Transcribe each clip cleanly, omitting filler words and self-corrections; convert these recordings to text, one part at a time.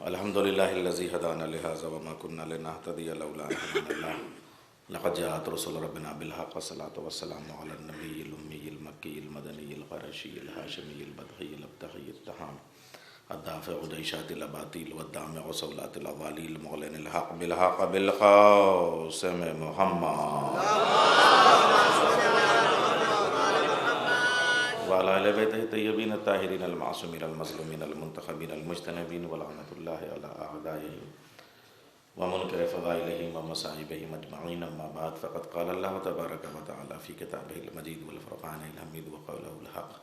الحمد للہ الذی ہدانا لہذا وما كنا لنہتدی لولا ان ہدانا اللہ لقد جاءت رسل ربنا بالحق والصلاة والسلام علی النبی الامی المکی المدنی القرشی الہاشمی البدخی الابتخی التہام الدافع جیشات الاباطیل والدامع صولات الاوالی المعلن الحق بالحق بالقاسم محمد وعلى آل بیتہ الطیبین الطاہرین المعصومین المظلومین المنتخبین المجتنبین ولعنۃ اللہ علی اعدائہم ومنکر فضائلہم ومصائبہم اجمعین اما بعد فقد قال اللہ تبارک و تعالی فی کتابہ المجید والفرقان الحمید وقولہ الحق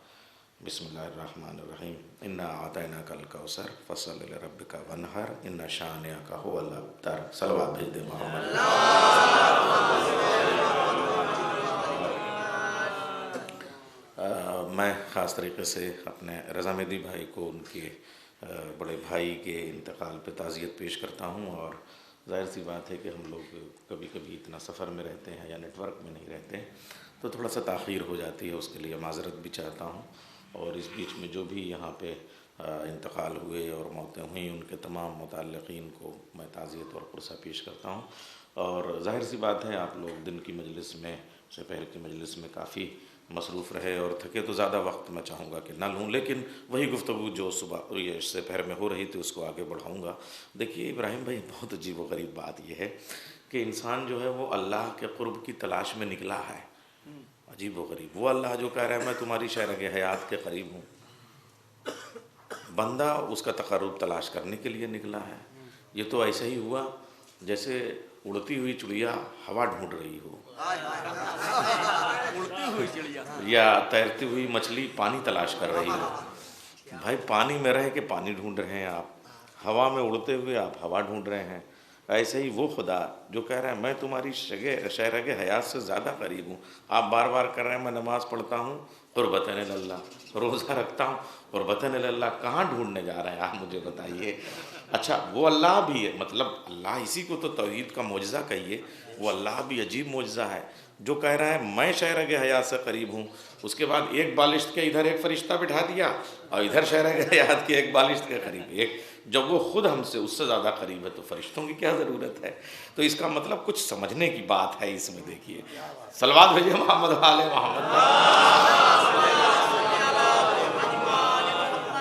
بسم اللہ الرحمن الرحیم انا اعطیناک الکوثر فصل لربک وانحر ان شانئک هو الابتر صلوات بھیج دے محمد میں خاص طریقے سے اپنے رضا مہدی بھائی کو ان کے بڑے بھائی کے انتقال پہ تعزیت پیش کرتا ہوں، اور ظاہر سی بات ہے کہ ہم لوگ کبھی کبھی اتنا سفر میں رہتے ہیں یا نیٹ ورک میں نہیں رہتے تو تھوڑا سا تاخیر ہو جاتی ہے، اس کے لیے معذرت بھی چاہتا ہوں، اور اس بیچ میں جو بھی یہاں پہ انتقال ہوئے اور موتیں ہوئیں ان کے تمام متعلقین کو میں تعزیت اور پرسہ پیش کرتا ہوں۔ اور ظاہر سی بات ہے آپ لوگ دن کی مجلس میں سپہر کی مجلس میں کافی مصروف رہے اور تھکے، تو زیادہ وقت میں چاہوں گا کہ نہ لوں، لیکن وہی گفتگو جو صبح یہ سپہر میں ہو رہی تھی اس کو آگے بڑھاؤں گا۔ دیکھیے ابراہیم بھائی، بہت عجیب و غریب بات یہ ہے کہ انسان جو ہے وہ اللہ کے قرب کی تلاش میں نکلا ہے۔ عجیب و غریب، وہ اللہ جو کہہ رہا ہے میں تمہاری شہرگ حیات کے قریب ہوں، بندہ اس کا تقرب تلاش کرنے کے لیے نکلا ہے۔ یہ تو ایسے ہی ہوا جیسے اڑتی ہوئی چڑیا ہوا ڈھونڈ رہی ہو، یا تیرتی ہوئی مچھلی پانی تلاش کر رہی ہو۔ بھائی پانی میں رہ کے پانی ڈھونڈ رہے ہیں آپ، ہوا میں اڑتے ہوئے آپ ہوا ڈھونڈ رہے ہیں۔ ایسے ہی وہ خدا جو کہہ رہا ہے میں تمہاری شہرگ حیات سے زیادہ قریب ہوں، آپ بار بار کر رہے ہیں میں نماز پڑھتا ہوں قربتاً اللہ، روزہ رکھتا ہوں قربتاً اللہ، کہاں ڈھونڈنے جا رہے ہیں آپ مجھے بتائیے۔ اچھا وہ اللہ بھی ہے، مطلب اللہ اسی کو تو توحید کا معجزہ کہیے، وہ اللہ بھی عجیب معجزہ ہے جو کہہ رہا ہے میں شہرگ حیات سے قریب ہوں، اس کے بعد ایک بالشت کے ادھر ایک فرشتہ بٹھا دیا اور ادھر شہرگ حیات کے ایک بالشت کے قریب ایک، جب وہ خود ہم سے اس سے زیادہ قریب ہے تو فرشتوں کی کیا ضرورت ہے؟ تو اس کا مطلب کچھ سمجھنے کی بات ہے اس میں۔ دیکھیے صلوات بھیجئے محمد آل محمد،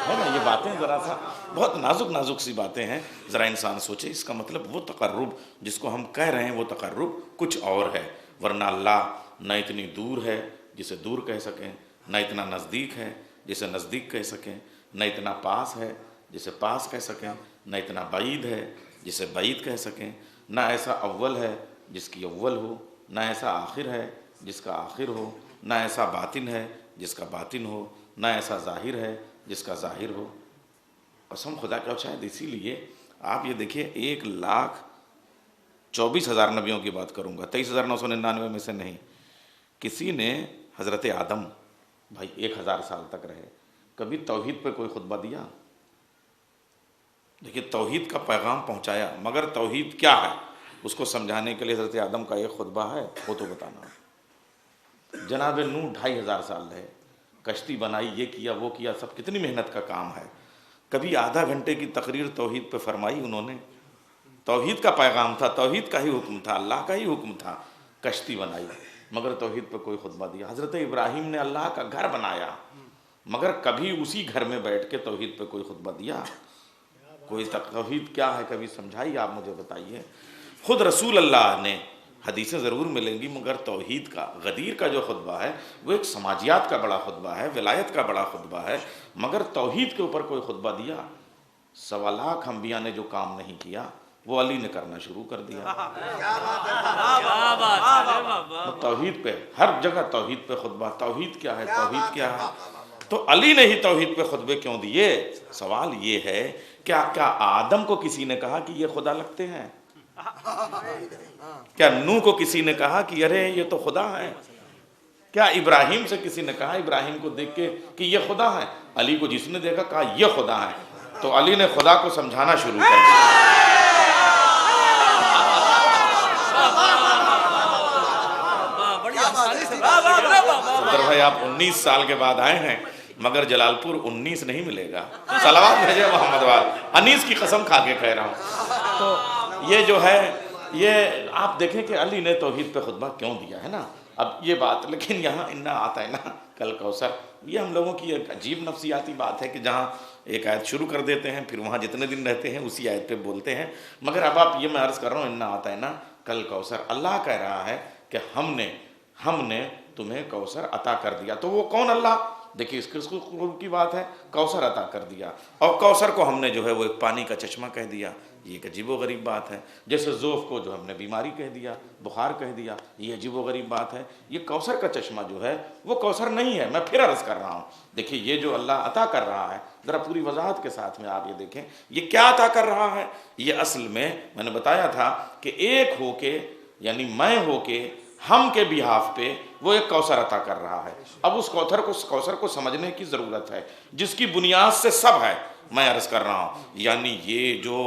ہے نا؟ یہ باتیں ذرا سا بہت نازک نازک سی باتیں ہیں، ذرا انسان سوچے اس کا مطلب وہ تقرب جس کو ہم کہہ رہے ہیں وہ تقرب کچھ اور ہے، ورنہ اللہ نہ اتنی دور ہے جسے دور کہہ سکیں، نہ اتنا نزدیک ہے جسے نزدیک کہہ سکیں، نہ اتنا پاس ہے جسے پاس کہہ سکیں، نہ اتنا بعید ہے جسے بعید کہہ سکیں، نہ ایسا اول ہے جس کی اول ہو، نہ ایسا آخر ہے جس کا آخر ہو، نہ ایسا باطن ہے جس کا باطن ہو، نہ ایسا ظاہر ہے جس کا ظاہر ہو۔ قسم خدا کا، شاید اسی لیے آپ یہ دیکھیے 1,24,000 نبیوں کی بات کروں گا، 23,999 میں سے نہیں، کسی نے حضرت آدم بھائی 1,000 سال تک رہے، کبھی توحید پہ کوئی خطبہ دیا؟ دیکھیے توحید کا پیغام پہنچایا، مگر توحید کیا ہے اس کو سمجھانے کے لیے حضرت آدم کا ایک خطبہ ہے، وہ تو بتانا۔ جناب نوح 2,500 سال رہے، کشتی بنائی، یہ کیا وہ کیا، سب کتنی محنت کا کام ہے، کبھی آدھا گھنٹے کی تقریر توحید پہ فرمائی انہوں نے؟ توحید کا پیغام تھا، توحید کا ہی حکم تھا، اللہ کا ہی حکم تھا، کشتی بنائی مگر توحید پہ کوئی خطبہ دیا؟ حضرت ابراہیم نے اللہ کا گھر بنایا مگر کبھی اسی گھر میں بیٹھ کے توحید پہ کوئی خطبہ دیا؟ کوئی توحید کیا ہے کبھی سمجھائی آپ مجھے بتائیے۔ خود رسول اللہ نے، حدیثیں ضرور ملیں گی مگر توحید کا، غدیر کا جو خطبہ ہے وہ ایک سماجیات کا بڑا خطبہ ہے، ولایت کا بڑا خطبہ ہے، مگر توحید کے اوپر کوئی خطبہ دیا؟ 1.25 لاکھ انبیاء نے جو کام نہیں کیا وہ علی نے کرنا شروع کر دیا۔ توحید پہ ہر جگہ توحید پہ خطبہ، توحید کیا ہے، توحید کیا ہے، تو علی نے ہی توحید پہ خطبے کیوں دیے؟ سوال یہ ہے کیا آدم کو کسی نے کہا کہ یہ خدا لگتے ہیں؟ کیا نوح کو کسی نے کہا کہ ارے یہ تو خدا ہے؟ کیا ابراہیم سے کسی نے کہا ابراہیم کو دیکھ کے کہ یہ خدا ہے؟ علی کو جس نے دیکھا کہا یہ خدا ہے، تو علی نے خدا کو سمجھانا شروع کر دیا۔ صدر بھائی آپ 19 سال کے بعد آئے ہیں، مگر جلال پور 19 نہیں ملے گا. صلوات بھیجے محمد وال. انیس کی قسم کھا کے کہہ رہا ہوں. تو یہ جو ہے، یہ آپ دیکھیں کہ علی نے توحید پہ خطبہ کیوں دیا ہے نا. اب یہ بات، لیکن یہاں انا آتا ہے نا کل کوثر، یہ ہم لوگوں کی ایک عجیب نفسیاتی بات ہے کہ جہاں ایک آیت شروع کر دیتے ہیں پھر وہاں جتنے دن رہتے ہیں اسی آیت پہ بولتے ہیں. مگر اب آپ یہ میں عرض کر رہا ہوں، انا آتا ہے نا کل کوثر، اللہ کہہ رہا ہے کہ ہم نے تمہیں کوثر عطا کر دیا. تو وہ کون اللہ؟ دیکھیے اس کی بات ہے، کوثر عطا کر دیا. اور کوثر کو ہم نے جو ہے وہ ایک پانی کا چشمہ کہہ دیا. یہ ایک عجیب و غریب بات ہے. جیسے ذوف کو جو ہم نے بیماری کہہ دیا، بخار کہہ دیا، یہ عجیب و غریب بات ہے. یہ کوثر کا چشمہ جو ہے وہ کوثر نہیں ہے. میں پھر عرض کر رہا ہوں، دیکھیے یہ جو اللہ عطا کر رہا ہے، ذرا پوری وضاحت کے ساتھ میں آپ یہ دیکھیں یہ کیا عطا کر رہا ہے. یہ اصل میں نے بتایا تھا کہ ایک ہو کے، یعنی میں ہو کے ہم کے بیہاف پہ وہ ایک کوثر عطا کر رہا ہے. اب اس کوثر کو سمجھنے کی ضرورت ہے جس کی بنیاد سے سب ہے. میں عرض کر رہا ہوں یعنی یہ جو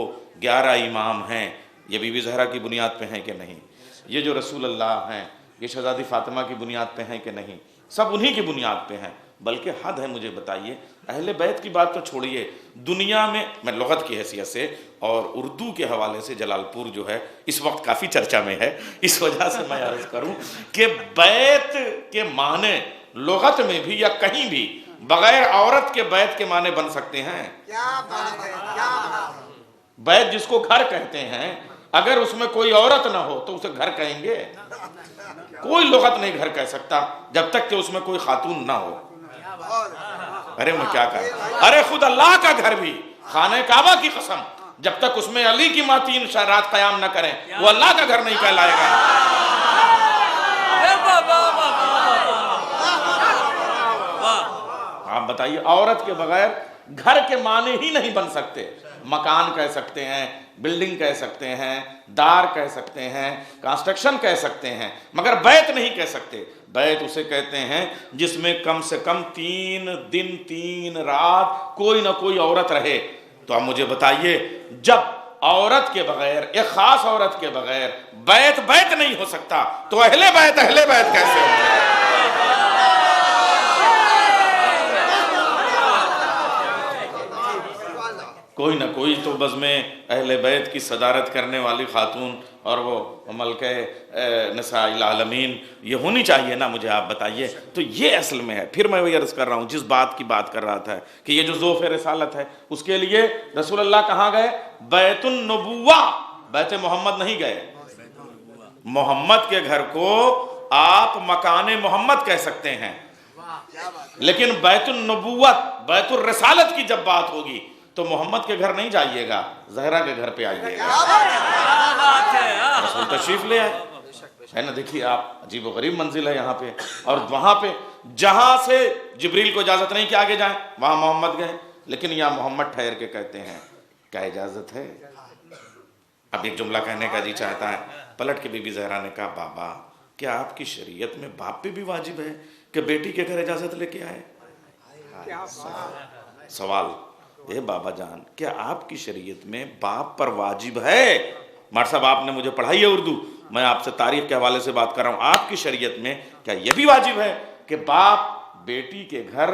11 امام ہیں یہ بی بی زہرا کی بنیاد پہ ہیں کہ نہیں؟ یہ جو رسول اللہ ہیں یہ شہزادی فاطمہ کی بنیاد پہ ہیں کہ نہیں؟ سب انہی کی بنیاد پہ ہیں. بلکہ حد ہے، مجھے بتائیے، اہل بیت کی بات تو چھوڑیے، دنیا میں لغت کی حیثیت سے اور اردو کے حوالے سے جلال پور جو ہے اس وقت کافی چرچا میں ہے. اس وجہ سے میں عرض کروں کہ بیت کے معنی لغت میں بھی یا کہیں بھی بغیر عورت کے بیت کے معنی بن سکتے ہیں. بیت جس کو گھر کہتے ہیں، اگر اس میں کوئی عورت نہ ہو تو اسے گھر کہیں گے؟ کوئی لغت نہیں گھر کہہ سکتا جب تک کہ اس میں کوئی خاتون نہ ہو. ارے میں کیا کہا، ارے خود اللہ کا گھر بھی، خانہ کعبہ کی قسم، جب تک اس میں علی کی ماں 3 رات قیام نہ کریں وہ اللہ کا گھر نہیں کہلائے گا. آپ بتائیے، عورت کے بغیر گھر کے معنی ہی نہیں بن سکتے. مکان کہہ سکتے ہیں، بلڈنگ کہہ سکتے ہیں، دار کہہ سکتے ہیں، کنسٹرکشن کہہ سکتے ہیں، مگر بیت نہیں کہہ سکتے. بیت اسے کہتے ہیں جس میں کم سے کم 3 دن 3 رات کوئی نہ کوئی عورت رہے. تو اب مجھے بتائیے، جب عورت کے بغیر، ایک خاص عورت کے بغیر بیت نہیں ہو سکتا تو اہل بیت کیسے ہوں؟ کوئی نہ کوئی تو بزم اہل بیت کی صدارت کرنے والی خاتون اور وہ ملکہ نساء العالمین یہ ہونی چاہیے نا. مجھے آپ بتائیے. تو یہ اصل میں ہے. پھر میں وہی عرض کر رہا ہوں جس بات کی بات کر رہا تھا کہ یہ جو ذوف رسالت ہے اس کے لیے رسول اللہ کہاں گئے؟ بیت النبوہ، بیت محمد نہیں گئے. محمد کے گھر کو آپ مکان محمد کہہ سکتے ہیں، لیکن بیت النبوت، بیت الرسالت کی جب بات ہوگی تو محمد کے گھر نہیں جائیے گا، زہرا کے گھر پہ آئیے گا. رسول تشریف لے آئے ہے نا. دیکھیے آپ، عجیب و غریب منزل ہے یہاں پہ. اور وہاں پہ جہاں سے جبریل کو اجازت نہیں کہ آگے جائیں وہاں محمد گئے، لیکن یہاں محمد ٹھہر کے کہتے ہیں کیا اجازت ہے؟ اب ایک جملہ کہنے کا جی چاہتا ہے. پلٹ کے بی بی زہرا نے کہا بابا کیا آپ کی شریعت میں باپ پہ بھی واجب ہے کہ بیٹی کے گھر اجازت لے کے آئے؟ سوال، اے بابا جان، کیا آپ کی شریعت میں باپ پر واجب ہے؟ مار صاحب آپ نے مجھے پڑھائی ہے اردو، میں آپ سے تاریخ کے حوالے سے بات کر رہا ہوں. آپ کی شریعت میں کیا یہ بھی واجب ہے کہ باپ بیٹی کے گھر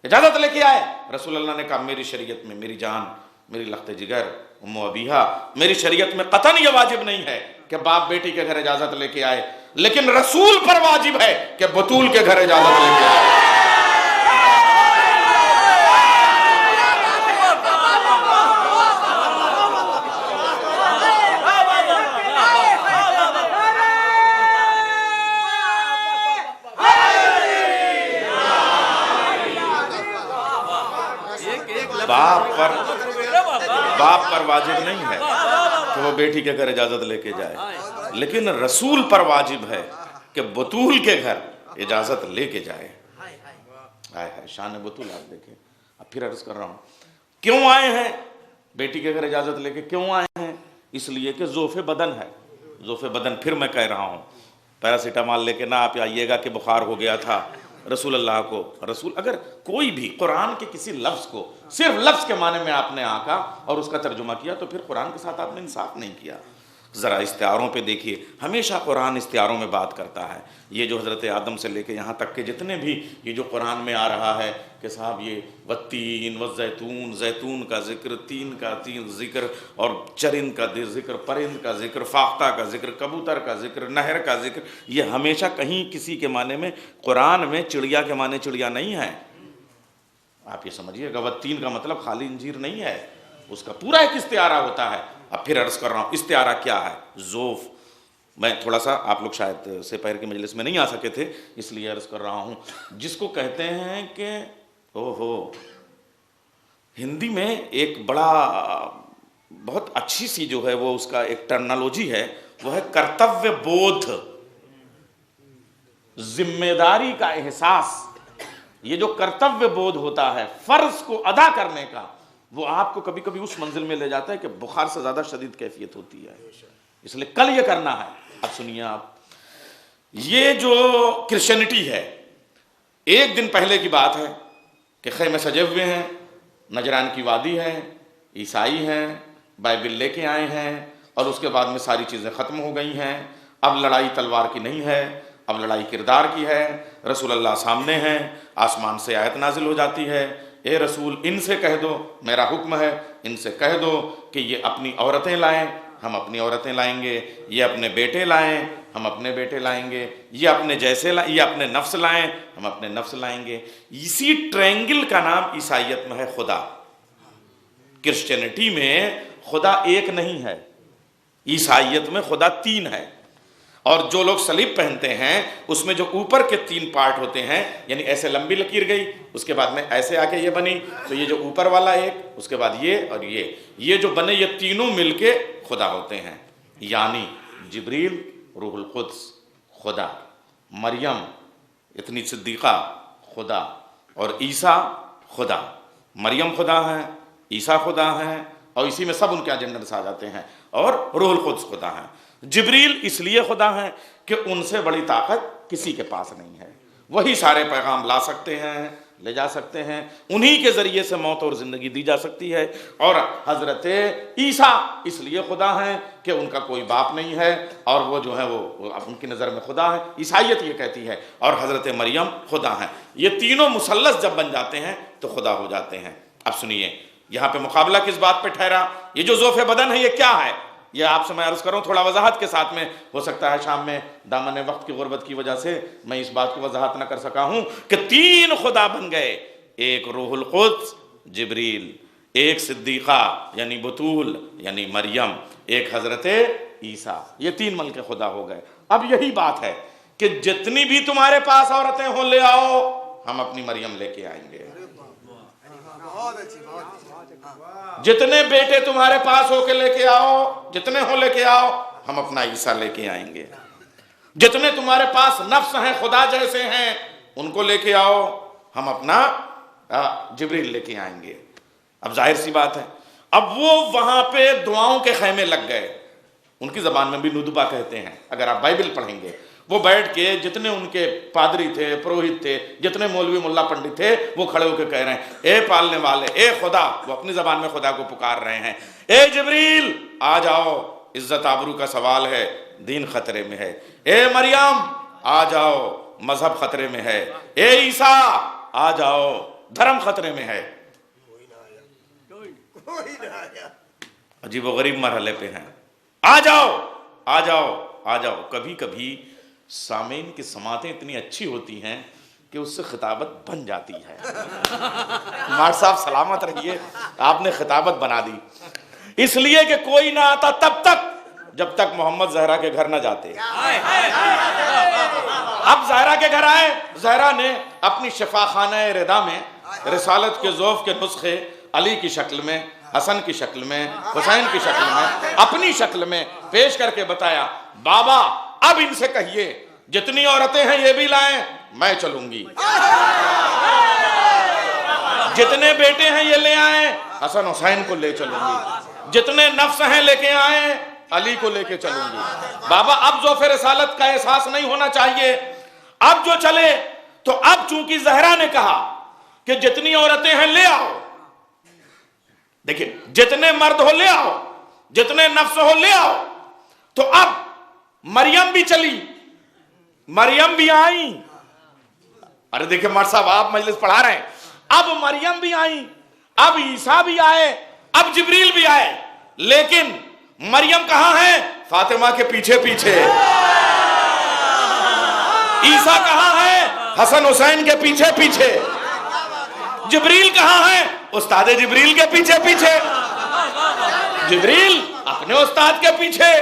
اجازت لے کے آئے؟ رسول اللہ نے کہا میری شریعت میں، میری جان، میری لخت جگر ام ابیہا، میری شریعت میں قطعاً یہ واجب نہیں ہے کہ باپ بیٹی کے گھر اجازت لے کے آئے، لیکن رسول پر واجب ہے کہ بطول کے گھر اجازت لے کے آئے. باپ پر واجب نہیں ہے کہ وہ بیٹی کے گھر اجازت لے کے جائے، لیکن رسول پر واجب ہے کہ بطول کے گھر اجازت لے کے جائے. شان بطول آپ دیکھیں. اب پھر عرض کر رہا ہوں کیوں آئے ہیں بیٹی کے گھر اجازت لے کے؟ کیوں آئے ہیں؟ اس لیے کہ ذوف بدن ہے. ذوف بدن، پھر میں کہہ رہا ہوں، پیراسیٹامال لے کے نہ آپ آئیے گا کہ بخار ہو گیا تھا. رسول اللہ کو، رسول اگر کوئی بھی قرآن کے کسی لفظ کو صرف لفظ کے معنی میں آپ نے آنکا اور اس کا ترجمہ کیا تو پھر قرآن کے ساتھ آپ نے انصاف نہیں کیا. ذرا استعاروں پہ دیکھیے، ہمیشہ قرآن استعاروں میں بات کرتا ہے. یہ جو حضرت آدم سے لے کے یہاں تک کہ جتنے بھی یہ جو قرآن میں آ رہا ہے کہ صاحب یہ والتین والزیتون، زیتون کا ذکر، تین کا ذکر، اور چرند کا ذکر، پرند کا ذکر، فاختہ کا ذکر، کبوتر کا ذکر، نہر کا ذکر، یہ ہمیشہ کہیں کسی کے معنی میں، قرآن میں چڑیا کے معنی چڑیا نہیں ہے. آپ یہ سمجھیے گا والتین کا مطلب خالی انجیر نہیں ہے، اس کا پورا ایک استعارہ ہوتا ہے. اب پھر عرض کر رہا ہوں استعارہ کیا ہے. ذوف، میں تھوڑا سا، آپ لوگ شاید سے پہر کی مجلس میں نہیں آ سکے تھے اس لیے عرض کر رہا ہوں، جس کو کہتے ہیں کہ ہندی میں ایک بہت اچھی سی جو ہے وہ اس کا ایک ٹرمنالوجی ہے، وہ ہے کرتویہ بودھ، ذمہ داری کا احساس. یہ جو کرتویہ بودھ ہوتا ہے فرض کو ادا کرنے کا، وہ آپ کو کبھی کبھی اس منزل میں لے جاتا ہے کہ بخار سے زیادہ شدید کیفیت ہوتی ہے، اس لیے کل یہ کرنا ہے. اب سنیے آپ، یہ جو کرسچینٹی ہے، ایک دن پہلے کی بات ہے کہ خیمے سجے ہوئے ہیں، نجران کی وادی ہے، عیسائی ہیں، بائبل لے کے آئے ہیں، اور اس کے بعد میں ساری چیزیں ختم ہو گئی ہیں. اب لڑائی تلوار کی نہیں ہے، اب لڑائی کردار کی ہے. رسول اللہ سامنے ہیں، آسمان سے آیت نازل ہو جاتی ہے، اے رسول ان سے کہہ دو، میرا حکم ہے ان سے کہہ دو کہ یہ اپنی عورتیں لائیں، ہم اپنی عورتیں لائیں گے، یہ اپنے بیٹے لائیں، ہم اپنے بیٹے لائیں گے، یہ اپنے جیسے یہ اپنے نفس لائیں، ہم اپنے نفس لائیں گے. اسی ٹرینگل کا نام عیسائیت میں ہے خدا. کرسچینٹی میں خدا ایک نہیں ہے، عیسائیت میں خدا تین ہے. اور جو لوگ صلیب پہنتے ہیں اس میں جو اوپر کے تین پارٹ ہوتے ہیں، یعنی ایسے لمبی لکیر گئی، اس کے بعد میں ایسے آ کے یہ بنی، تو یہ جو اوپر والا ایک، اس کے بعد یہ اور یہ جو بنے، یہ تینوں مل کے خدا ہوتے ہیں. یعنی جبریل، روح القدس خدا، مریم اتنی صدیقہ خدا، اور عیسیٰ خدا. مریم خدا ہے، عیسیٰ خدا ہے، اور اسی میں سب ان کے ایجنڈرس آ جاتے ہیں، اور روح القدس خدا ہے. جبریل اس لیے خدا ہے کہ ان سے بڑی طاقت کسی کے پاس نہیں ہے، وہی سارے پیغام لا سکتے ہیں، لے جا سکتے ہیں، انہی کے ذریعے سے موت اور زندگی دی جا سکتی ہے. اور حضرت عیسیٰ اس لیے خدا ہیں کہ ان کا کوئی باپ نہیں ہے، اور وہ جو ہے وہ ان کی نظر میں خدا ہے، عیسائیت یہ کہتی ہے. اور حضرت مریم خدا ہیں. یہ تینوں مثلث جب بن جاتے ہیں تو خدا ہو جاتے ہیں. اب سنیے یہاں پہ مقابلہ کس بات پہ ٹھہرا؟ یہ جو ذوف بدن ہے یہ کیا ہے؟ یہ آپ سے میں عرض کروں تھوڑا وضاحت کے ساتھ میں، ہو سکتا ہے شام میں دامن وقت کی غربت کی وجہ سے میں اس بات کی وضاحت نہ کر سکا ہوں کہ تین خدا بن گئے. ایک روح القدس جبریل، ایک صدیقہ یعنی بطول یعنی مریم، ایک حضرت عیسیٰ. یہ تین مل کے خدا ہو گئے. اب یہی بات ہے کہ جتنی بھی تمہارے پاس عورتیں ہوں لے آؤ، ہم اپنی مریم لے کے آئیں گے. جتنے بیٹے تمہارے پاس ہو کے لے کے آؤ، جتنے ہو لے کے آؤ، ہم اپنا عیسیٰ لے کے آئیں گے. جتنے تمہارے پاس نفس ہیں خدا جیسے ہیں ان کو لے کے آؤ، ہم اپنا جبریل لے کے آئیں گے. اب ظاہر سی بات ہے، اب وہ وہاں پہ دعاؤں کے خیمے لگ گئے. ان کی زبان میں بھی ندبہ کہتے ہیں. اگر آپ بائبل پڑھیں گے، وہ بیٹھ کے جتنے ان کے پادری تھے، پروہت تھے، جتنے مولوی ملا پنڈت تھے، وہ کھڑے ہو کے کہہ رہے ہیں اے پالنے والے، اے خدا. وہ اپنی زبان میں خدا کو پکار رہے ہیں. اے جبریل آ جاؤ، عزت آبرو کا سوال ہے، دین خطرے میں ہے. اے مریم آ جاؤ، مذہب خطرے میں ہے. اے عیسیٰ آ جاؤ، دھرم خطرے میں ہے. عجیب و غریب مرحلے پہ ہیں. آ جاؤ آ جاؤ آ جاؤ. کبھی کبھی سامعین کی سماعتیں اتنی اچھی ہوتی ہیں کہ اس سے خطابت بن جاتی ہے. مار صاحب سلامت رہیے، آپ نے خطابت بنا دی. اس لیے کہ کوئی نہ آتا تب تک جب تک محمد زہرا کے گھر نہ جاتے. اب زہرا کے گھر آئے. زہرا نے اپنی شفا خانہ رضا میں رسالت کے ذوف کے نسخے علی کی شکل میں، حسن کی شکل میں، حسین کی شکل میں، اپنی شکل میں پیش کر کے بتایا بابا اب ان سے کہیے جتنی عورتیں ہیں یہ بھی لائیں، میں چلوں گی. جتنے بیٹے ہیں یہ لے آئیں، حسن حسین کو لے چلوں گی. جتنے نفس ہیں لے کے آئیں، علی کو لے کے چلوں گی. بابا اب ذوف رسالت کا احساس نہیں ہونا چاہیے. اب جو چلے تو اب چونکہ زہرا نے کہا کہ جتنی عورتیں ہیں لے آؤ، دیکھیں جتنے مرد ہو لے آؤ، جتنے نفس ہو لے آؤ. تو اب مریم بھی چلی, مریم بھی آئی. ارے دیکھیں مر صاحب آپ مجلس پڑھا رہے ہیں, اب مریم بھی آئی, اب عیسیٰ بھی آئے, اب جبریل بھی آئے. لیکن مریم کہاں ہے؟ فاطمہ کے پیچھے پیچھے. عیسیٰ کہاں ہے؟ حسن حسین کے پیچھے پیچھے. جبریل کہاں ہے؟ استاد جبریل کے پیچھے پیچھے. جبریل اپنے استاد کے پیچھے,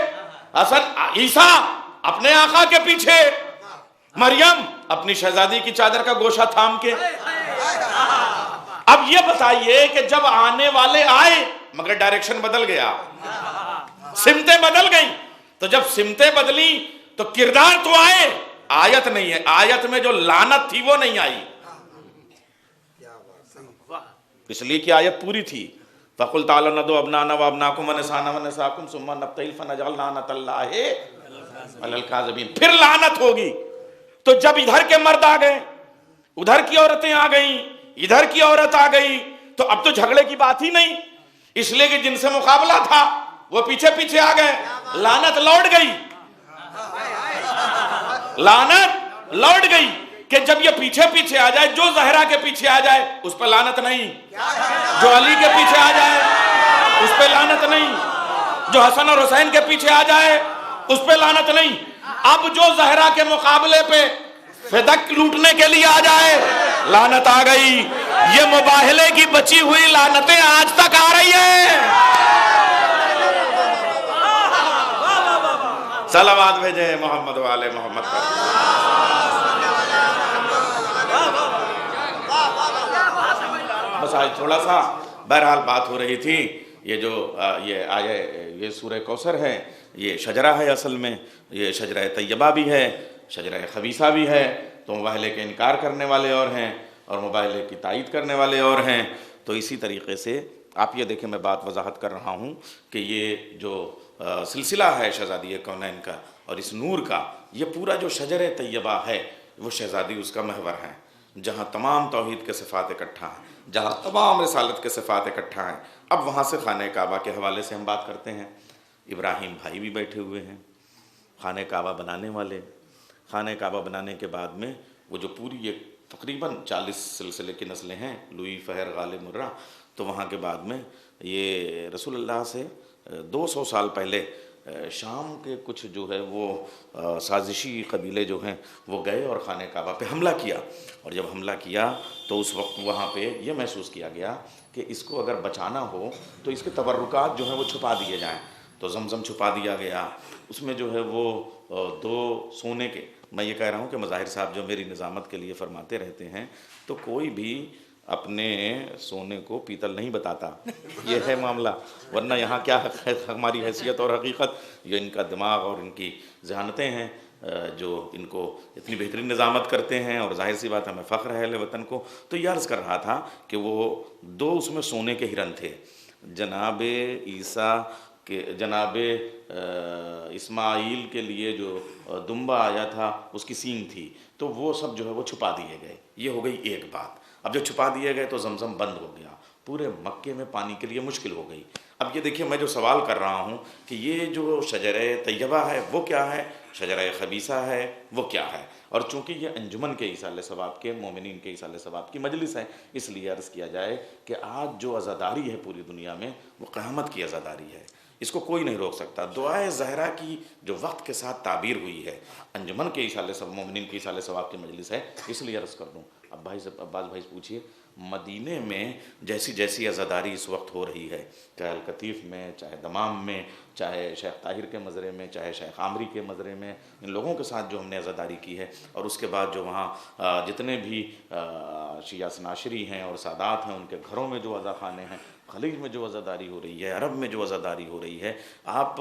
عیسیٰ اپنے آقا کے پیچھے, مریم اپنی شہزادی کی چادر کا گوشہ تھام کے. اب یہ بتائیے کہ جب آنے والے آئے مگر ڈائریکشن بدل گیا, سمتیں بدل گئیں, تو جب سمتیں بدلی تو کردار تو آئے, آیت نہیں ہے. آیت میں جو لعنت تھی وہ نہیں آئی, اس لیے کہ آیت پوری تھی. فَقُلْ تَعَالَوْا نَدْعُوا أَبْنَاءَنَا وَأَبْنَاءَكُمْ وَنِسَاءَنَا وَنِسَاءَكُمْ ثُمَّ نَبْتَهِلْ فَنَجْعَلْ لَعْنَتَ اللَّهِ عَلَى الْكَاذِبِينَ. پھر لعنت ہوگی. تو جب ادھر کے مرد آ گئے, ادھر کی عورتیں آ گئیں, ادھر کی عورت آ گئی, تو اب تو جھگڑے کی بات ہی نہیں, اس لیے کہ جن سے مقابلہ تھا وہ پیچھے پیچھے آ گئے. لعنت لوٹ گئی, لعنت لوٹ گئی کہ جب یہ پیچھے پیچھے آ جائے, جو زہرا کے پیچھے آ جائے اس پہ لعنت نہیں, جو علی کے پیچھے آ جائے اس پہ لعنت نہیں, جو حسن اور حسین کے پیچھے آ جائے اس پہ لعنت نہیں. اب جو زہرا کے مقابلے پہ فدق لوٹنے کے لیے آ جائے لعنت آ گئی. یہ مباہلے کی بچی ہوئی لعنتیں آج تک آ رہی ہیں. صلوات بھیجیں محمد والے محمد پر. بس آج تھوڑا سا بہرحال بات ہو رہی تھی, یہ جو یہ سورہ کوثر ہے, یہ شجرہ ہے اصل میں, یہ شجرہ طیبہ بھی ہے, شجرہ خبیثہ بھی ہے. تو مباہلے کے انکار کرنے والے اور ہیں اور مباہلے کی تائید کرنے والے اور ہیں. تو اسی طریقے سے آپ یہ دیکھیں, میں بات وضاحت کر رہا ہوں کہ یہ جو سلسلہ ہے شہزادی کونین کا اور اس نور کا, یہ پورا جو شجر طیبہ ہے وہ شہزادی اس کا محور ہے, جہاں تمام توحید کے صفات اکٹھا ہیں, جہاں تمام رسالت کے صفات اکٹھا ہیں. اب وہاں سے خانہ کعبہ کے حوالے سے ہم بات کرتے ہیں. ابراہیم بھائی بھی بیٹھے ہوئے ہیں, خانہ کعبہ بنانے والے. خانہ کعبہ بنانے کے بعد میں وہ جو پوری یہ تقریباً 40 سلسلے کی نسلیں ہیں, لوئی, فہر, غالب, مرہ, تو وہاں کے بعد میں یہ رسول اللہ سے 200 سال پہلے شام کے کچھ جو ہے وہ سازشی قبیلے جو ہیں وہ گئے اور خانہ کعبہ پہ حملہ کیا. اور جب حملہ کیا تو اس وقت وہاں پہ یہ محسوس کیا گیا کہ اس کو اگر بچانا ہو تو اس کے تبرکات جو ہیں وہ چھپا دیے جائیں. تو زمزم چھپا دیا گیا, اس میں جو ہے وہ 2 سونے کے, میں یہ کہہ رہا ہوں کہ مظاہر صاحب جو میری نظامت کے لیے فرماتے رہتے ہیں, تو کوئی بھی اپنے سونے کو پیتل نہیں بتاتا, یہ ہے معاملہ. ورنہ یہاں کیا ہماری حیثیت اور حقیقت, یہ ان کا دماغ اور ان کی ذہانتیں ہیں جو ان کو اتنی بہترین نظامت کرتے ہیں. اور ظاہر سی بات ہمیں فخر ہے اہل وطن کو. تو یہ عرض کر رہا تھا کہ وہ 2 اس میں سونے کے ہرن تھے. جناب عیسیٰ کہ جناب اسماعیل کے لیے جو دمبا آیا تھا اس کی سینگ تھی, تو وہ سب جو ہے وہ چھپا دیے گئے. یہ ہو گئی ایک بات. اب جو چھپا دیے گئے تو زمزم بند ہو گیا, پورے مکے میں پانی کے لیے مشکل ہو گئی. اب یہ دیکھیے, میں جو سوال کر رہا ہوں کہ یہ جو شجرہ طیبہ ہے وہ کیا ہے, شجرہ خبیثہ ہے وہ کیا ہے. اور چونکہ یہ انجمن کے ایصال ثواب کے, مومنین کے ایصال ثواب کی مجلس ہے, اس لیے عرض کیا جائے کہ آج جو عزاداری ہے پوری دنیا میں وہ قیامت کی عزاداری ہے, اس کو کوئی نہیں روک سکتا. دعائے زہرا کی جو وقت کے ساتھ تعبیر ہوئی ہے, انجمن کے ایصال ثواب, مومنین کے ایصال ثواب کی مجلس ہے, اس لیے عرض کر دوں. اب بھائی سے عباس بھائی سے پوچھیے, مدینے میں جیسی جیسی عزاداری اس وقت ہو رہی ہے, چاہے القطیف میں, چاہے دمام میں, چاہے شیخ طاہر کے مزرے میں, چاہے شیخ عامری کے مزرے میں, ان لوگوں کے ساتھ جو ہم نے عزاداری کی ہے, اور اس کے بعد جو وہاں جتنے بھی شیعہ سناشری ہیں اور سادات ہیں ان کے گھروں میں جو عزا خانے ہیں, خلیج میں جو عزاداری ہو رہی ہے, عرب میں جو عزاداری ہو رہی ہے. آپ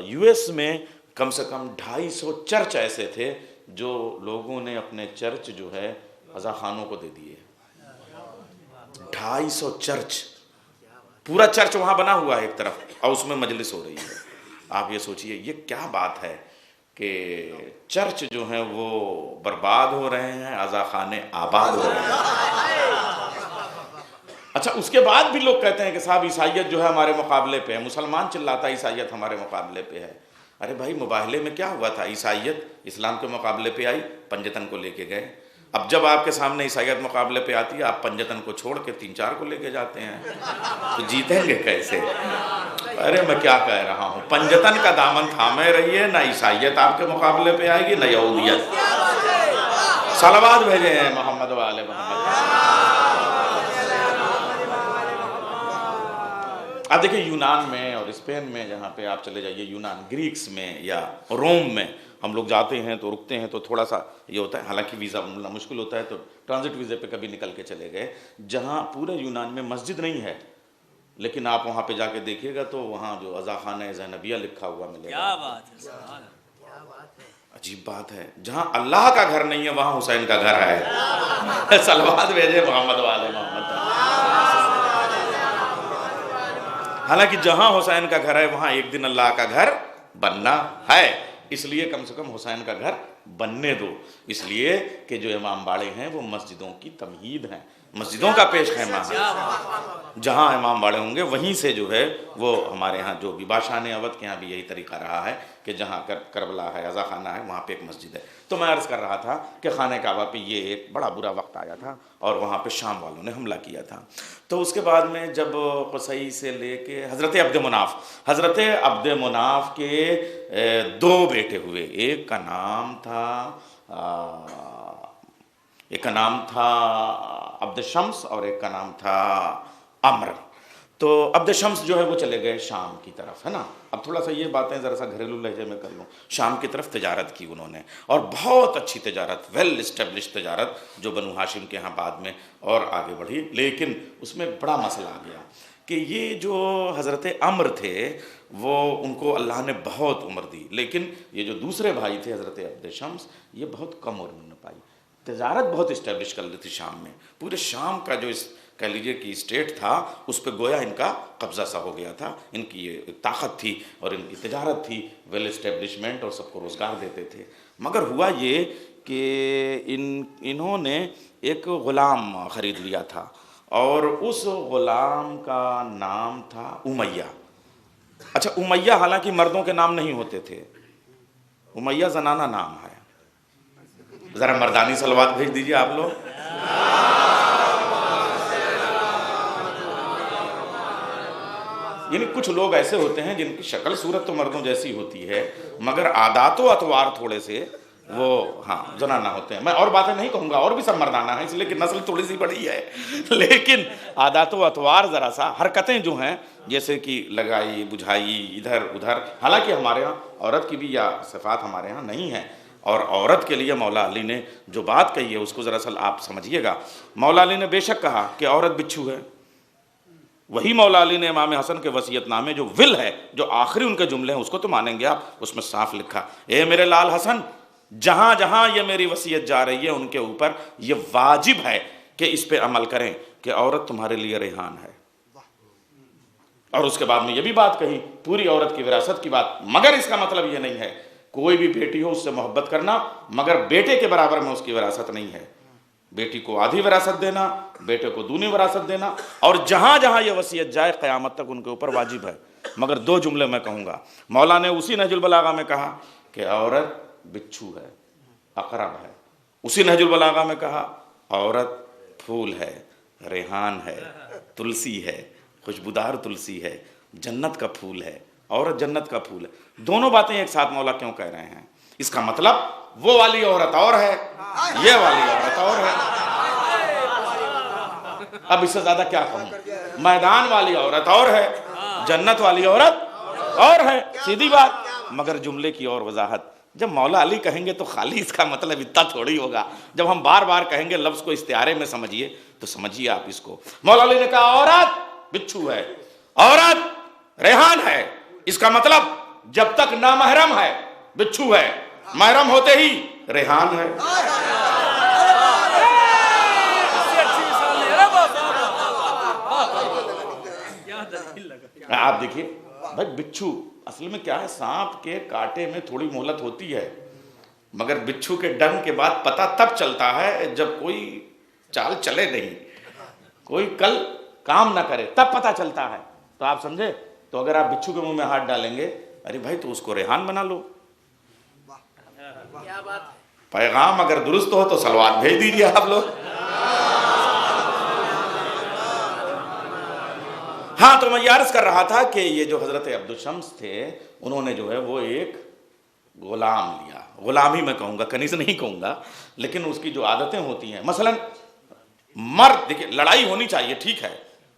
یو ایس میں کم سے کم 250 چرچ ایسے تھے جو لوگوں نے اپنے چرچ جو ہے عزا خانوں کو دے دیے. 250 چرچ, پورا چرچ وہاں بنا ہوا ہے ایک طرف, اور اس میں مجلس ہو رہی ہے. آپ یہ سوچئے یہ کیا بات ہے کہ چرچ جو ہیں وہ برباد ہو رہے ہیں, عزا خانے آباد ہو رہے ہیں. اچھا, اس کے بعد بھی لوگ کہتے ہیں کہ صاحب عیسائیت جو ہے ہمارے مقابلے پہ ہے, مسلمان چلاتا ہے عیسائیت ہمارے مقابلے پہ ہے. ارے بھائی مباہلے میں کیا ہوا تھا؟ عیسائیت اسلام کے مقابلے پہ آئی، پنجتن کو لے کے گئے. اب جب آپ کے سامنے عیسائیت مقابلے پہ آتی ہے، آپ پنجتن کو چھوڑ کے 3-4 کو لے کے جاتے ہیں، تو جیتیں گے کیسے؟ ارے میں کیا کہہ رہا ہوں، پنجتن کا دامن تھامے رہیے، نہ عیسائیت آپ کے مقابلے پہ آئے گی نہ یہودیت. صلوات بھیجے ہیں محمد و آل محمد. اب دیکھیں یونان میں اور اسپین میں جہاں پہ آپ چلے جائیے، یونان گریکس میں یا روم میں ہم لوگ جاتے ہیں تو رکتے ہیں تو تھوڑا سا یہ ہوتا ہے، حالانکہ ویزا ملنا مشکل ہوتا ہے تو ٹرانزٹ ویزے پہ کبھی نکل کے چلے گئے. جہاں پورے یونان میں مسجد نہیں ہے، لیکن آپ وہاں پہ جا کے دیکھیے گا تو وہاں جو عزاخانہ زینبیہ لکھا ہوا ملے گا. کیا بات ہے، عجیب بات ہے، جہاں اللہ کا گھر نہیں ہے وہاں حسین کا گھر ہے. صلوات بھیجے محمد و آل محمد. حالانکہ جہاں حسین کا گھر ہے وہاں ایک دن اللہ کا گھر بننا ہے، اس لیے کم سے کم حسین کا گھر بننے دو. اس لیے کہ جو امام باڑے ہیں وہ مسجدوں کی تمہید ہیں، مسجدوں کا پیش خیمہ ہے. جہاں امام باڑے ہوں گے وہیں سے جو ہے وہ ہمارے ہاں جو بھی بادشاہ اودھ کے ہاں بھی یہی طریقہ رہا ہے کہ جہاں کربلا ہے، عزا خانہ ہے، وہاں پہ ایک مسجد ہے. تو میں عرض کر رہا تھا کہ خانہ کعبہ پہ یہ ایک بڑا برا وقت آیا تھا اور وہاں پہ شام والوں نے حملہ کیا تھا. تو اس کے بعد میں جب قصی سے لے کے حضرت عبد مناف کے 2 بیٹے ہوئے، ایک کا نام تھا عبد شمس اور ایک کا نام تھا عمر. تو عبد شمس جو ہے وہ چلے گئے شام کی طرف، ہے نا. اب تھوڑا سا یہ باتیں ذرا سا گھریلو لہجے میں کر لوں. شام کی طرف تجارت کی انہوں نے، اور بہت اچھی تجارت، ویل اسٹیبلش تجارت جو بنو ہاشم کے ہاں بعد میں اور آگے بڑھی. لیکن اس میں بڑا مسئلہ آ گیا کہ یہ جو حضرت عمر تھے وہ ان کو اللہ نے بہت عمر دی، لیکن یہ جو دوسرے بھائی تھے حضرت عبد شمس یہ بہت کم عمر انہوں نے پائی. تجارت بہت اسٹیبلش کر لی تھی شام میں، پورے شام کا جو کہہ لیجیے کہ اسٹیٹ تھا اس پہ گویا ان کا قبضہ سا ہو گیا تھا. ان کی یہ طاقت تھی اور ان کی تجارت تھی، ویل اسٹیبلشمنٹ، اور سب کو روزگار دیتے تھے. مگر ہوا یہ کہ انہوں نے ایک غلام خرید لیا تھا اور اس غلام کا نام تھا امیہ. اچھا امیہ حالانکہ مردوں کے نام نہیں ہوتے تھے، امیہ زنانہ نام ہے. ذرا مردانی صلوات بھیج دیجئے آپ لوگ. یعنی کچھ لوگ ایسے ہوتے ہیں جن کی شکل صورت تو مردوں جیسی ہوتی ہے مگر عادات و اطوار تھوڑے سے وہ زنانہ ہوتے ہیں. میں اور باتیں نہیں کہوں گا، اور بھی سب مردانہ ہیں اس لیے کہ نسل تھوڑی سی بڑی ہے، لیکن عادات و اطوار ذرا سا، حرکتیں جو ہیں جیسے کہ لگائی بجھائی ادھر ادھر. حالانکہ ہمارے ہاں عورت کی بھی یا صفات ہمارے ہاں نہیں ہیں، اور عورت کے لیے مولا علی نے جو بات کہی ہے اس کو ذرا سا آپ سمجھیے گا. مولا علی نے بے شک کہا کہ عورت بچھو ہے. وہی مولا علی نے امام حسن کے وصیت نامے جو ول ہے، جو آخری ان کے جملے ہیں اس کو تو مانیں گے آپ، اس میں صاف لکھا اے میرے لال حسن، جہاں جہاں یہ میری وصیت جا رہی ہے ان کے اوپر یہ واجب ہے کہ اس پہ عمل کریں کہ عورت تمہارے لیے ریحان ہے. اور اس کے بعد میں یہ بھی بات کہی پوری عورت کی وراثت کی بات. مگر اس کا مطلب یہ نہیں ہے کوئی بھی بیٹی ہو اس سے محبت کرنا مگر بیٹے کے برابر میں اس کی وراثت نہیں ہے. بیٹی کو آدھی وراثت دینا، بیٹے کو دونی وراثت دینا، اور جہاں جہاں یہ وصیت جائے قیامت تک ان کے اوپر واجب ہے. مگر 2 جملے میں کہوں گا. مولا نے اسی نہج البلاغہ میں کہا کہ عورت بچھو ہے، اقرب ہے. اسی نہج البلاغہ میں کہا عورت پھول ہے، ریحان ہے، تلسی ہے، خوشبودار تلسی ہے، جنت کا پھول ہے. عورت جنت کا پھول ہے. دونوں باتیں ایک ساتھ مولا کیوں کہہ رہے ہیں؟ اس کا مطلب وہ والی عورت اور ہے، یہ والی عورت اور ہے. اب اس سے زیادہ کیا کہوں؟ میدان والی عورت اور ہے، جنت والی عورت اور ہے، سیدھی بات. مگر جملے کی اور وضاحت جب مولا علی کہیں گے تو خالی اس کا مطلب اتنا تھوڑی ہوگا. جب ہم بار بار کہیں گے لفظ کو استعارے میں سمجھیے تو سمجھیے آپ اس کو. مولا علی نے کہا عورت بچھو ہے، عورت ریحان ہے. اس کا مطلب جب تک نامحرم ہے بچھو ہے، محرم ہوتے ہی ریحان ہے. آپ دیکھیے بھائی بچھو اصل میں کیا ہے، سانپ کے کاٹے میں تھوڑی مہلت ہوتی ہے مگر بچھو کے ڈنگ کے بعد پتہ تب چلتا ہے جب کوئی چال چلے نہیں، کوئی کل کام نہ کرے، تب پتہ چلتا ہے. تو آپ سمجھے؟ تو اگر آپ بچھو کے منہ میں ہاتھ ڈالیں گے ارے بھائی تو اس کو ریحان بنا لو. پیغام اگر درست ہو تو صلوات بھیج دیجیے آپ لوگ. ہاں تو میں یہ عرض کر رہا تھا کہ یہ جو حضرت عبدالشمس تھے انہوں نے جو ہے وہ ایک غلام لیا. غلام ہی میں کہوں گا, کنیز نہیں کہوں گا, لیکن اس کی جو عادتیں ہوتی ہیں, مثلا مرد, دیکھیں لڑائی ہونی چاہیے, ٹھیک ہے,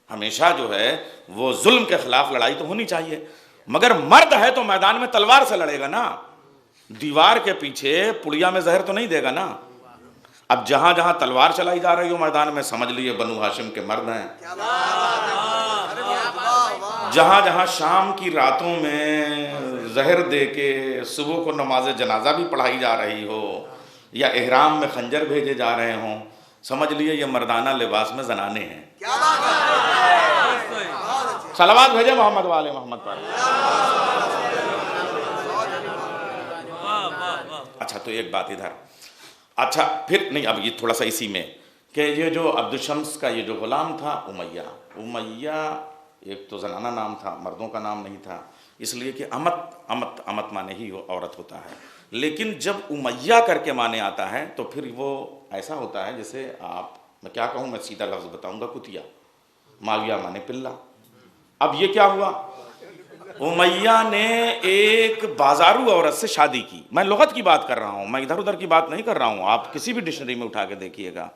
ہمیشہ جو ہے وہ ظلم کے خلاف لڑائی تو ہونی چاہیے, مگر مرد ہے تو میدان میں تلوار سے لڑے گا نا, دیوار کے پیچھے پڑیا میں زہر تو نہیں دے گا نا. اب جہاں جہاں تلوار چلائی جا رہی ہو میدان میں, سمجھ لیے بنو ہاشم کے مرد ہیں. جہاں جہاں شام کی راتوں میں زہر دے کے صبح کو نماز جنازہ بھی پڑھائی جا رہی ہو, یا احرام میں خنجر بھیجے جا رہے ہوں, سمجھ لیے یہ مردانہ لباس میں زنانے ہیں. صلوات بھیجے محمد والے محمد پر. اچھا تو ایک بات ادھر, اچھا پھر نہیں, اب یہ تھوڑا سا اسی میں کہ یہ جو عبدالشمس کا یہ جو غلام تھا امیہ ایک تو زنانہ نام تھا, مردوں کا نام نہیں تھا, اس لیے کہ امت مانے ہی عورت ہوتا ہے. لیکن جب امیہ کر کے مانے آتا ہے تو پھر وہ ایسا ہوتا ہے جیسے آپ, میں کیا کہوں, میں سیدھا لفظ بتاؤں گا, کتیا. ماویہ مانے پلہ. اب یہ کیا ہوا, امیہ نے ایک بازارو عورت سے شادی کی. میں لغت کی بات کر رہا ہوں, میں ادھر ادھر کی بات نہیں کر رہا ہوں, آپ کسی بھی ڈکشنری میں اٹھا کے دیکھیے گا.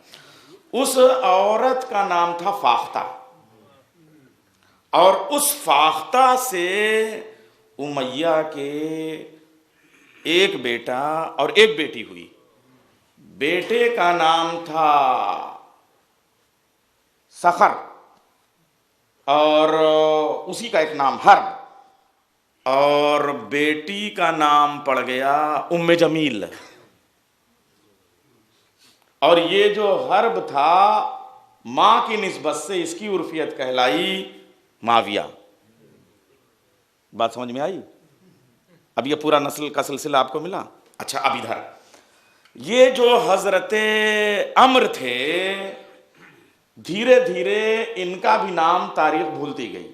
اس عورت کا نام تھا فاختہ, اور اس فاختہ سے امیہ کے ایک بیٹا اور ایک بیٹی ہوئی. بیٹے کا نام تھا سخر, اور اسی کا ایک نام حرب, اور بیٹی کا نام پڑ گیا ام جمیل. اور یہ جو حرب تھا ماں کی نسبت سے اس کی عرفیت کہلائی معاویہ. بات سمجھ میں آئی؟ اب یہ پورا نسل کا سلسلہ آپ کو ملا. اچھا اب ادھر یہ جو حضرت عمر تھے, دھیرے دھیرے ان کا بھی نام تاریخ بھولتی گئی.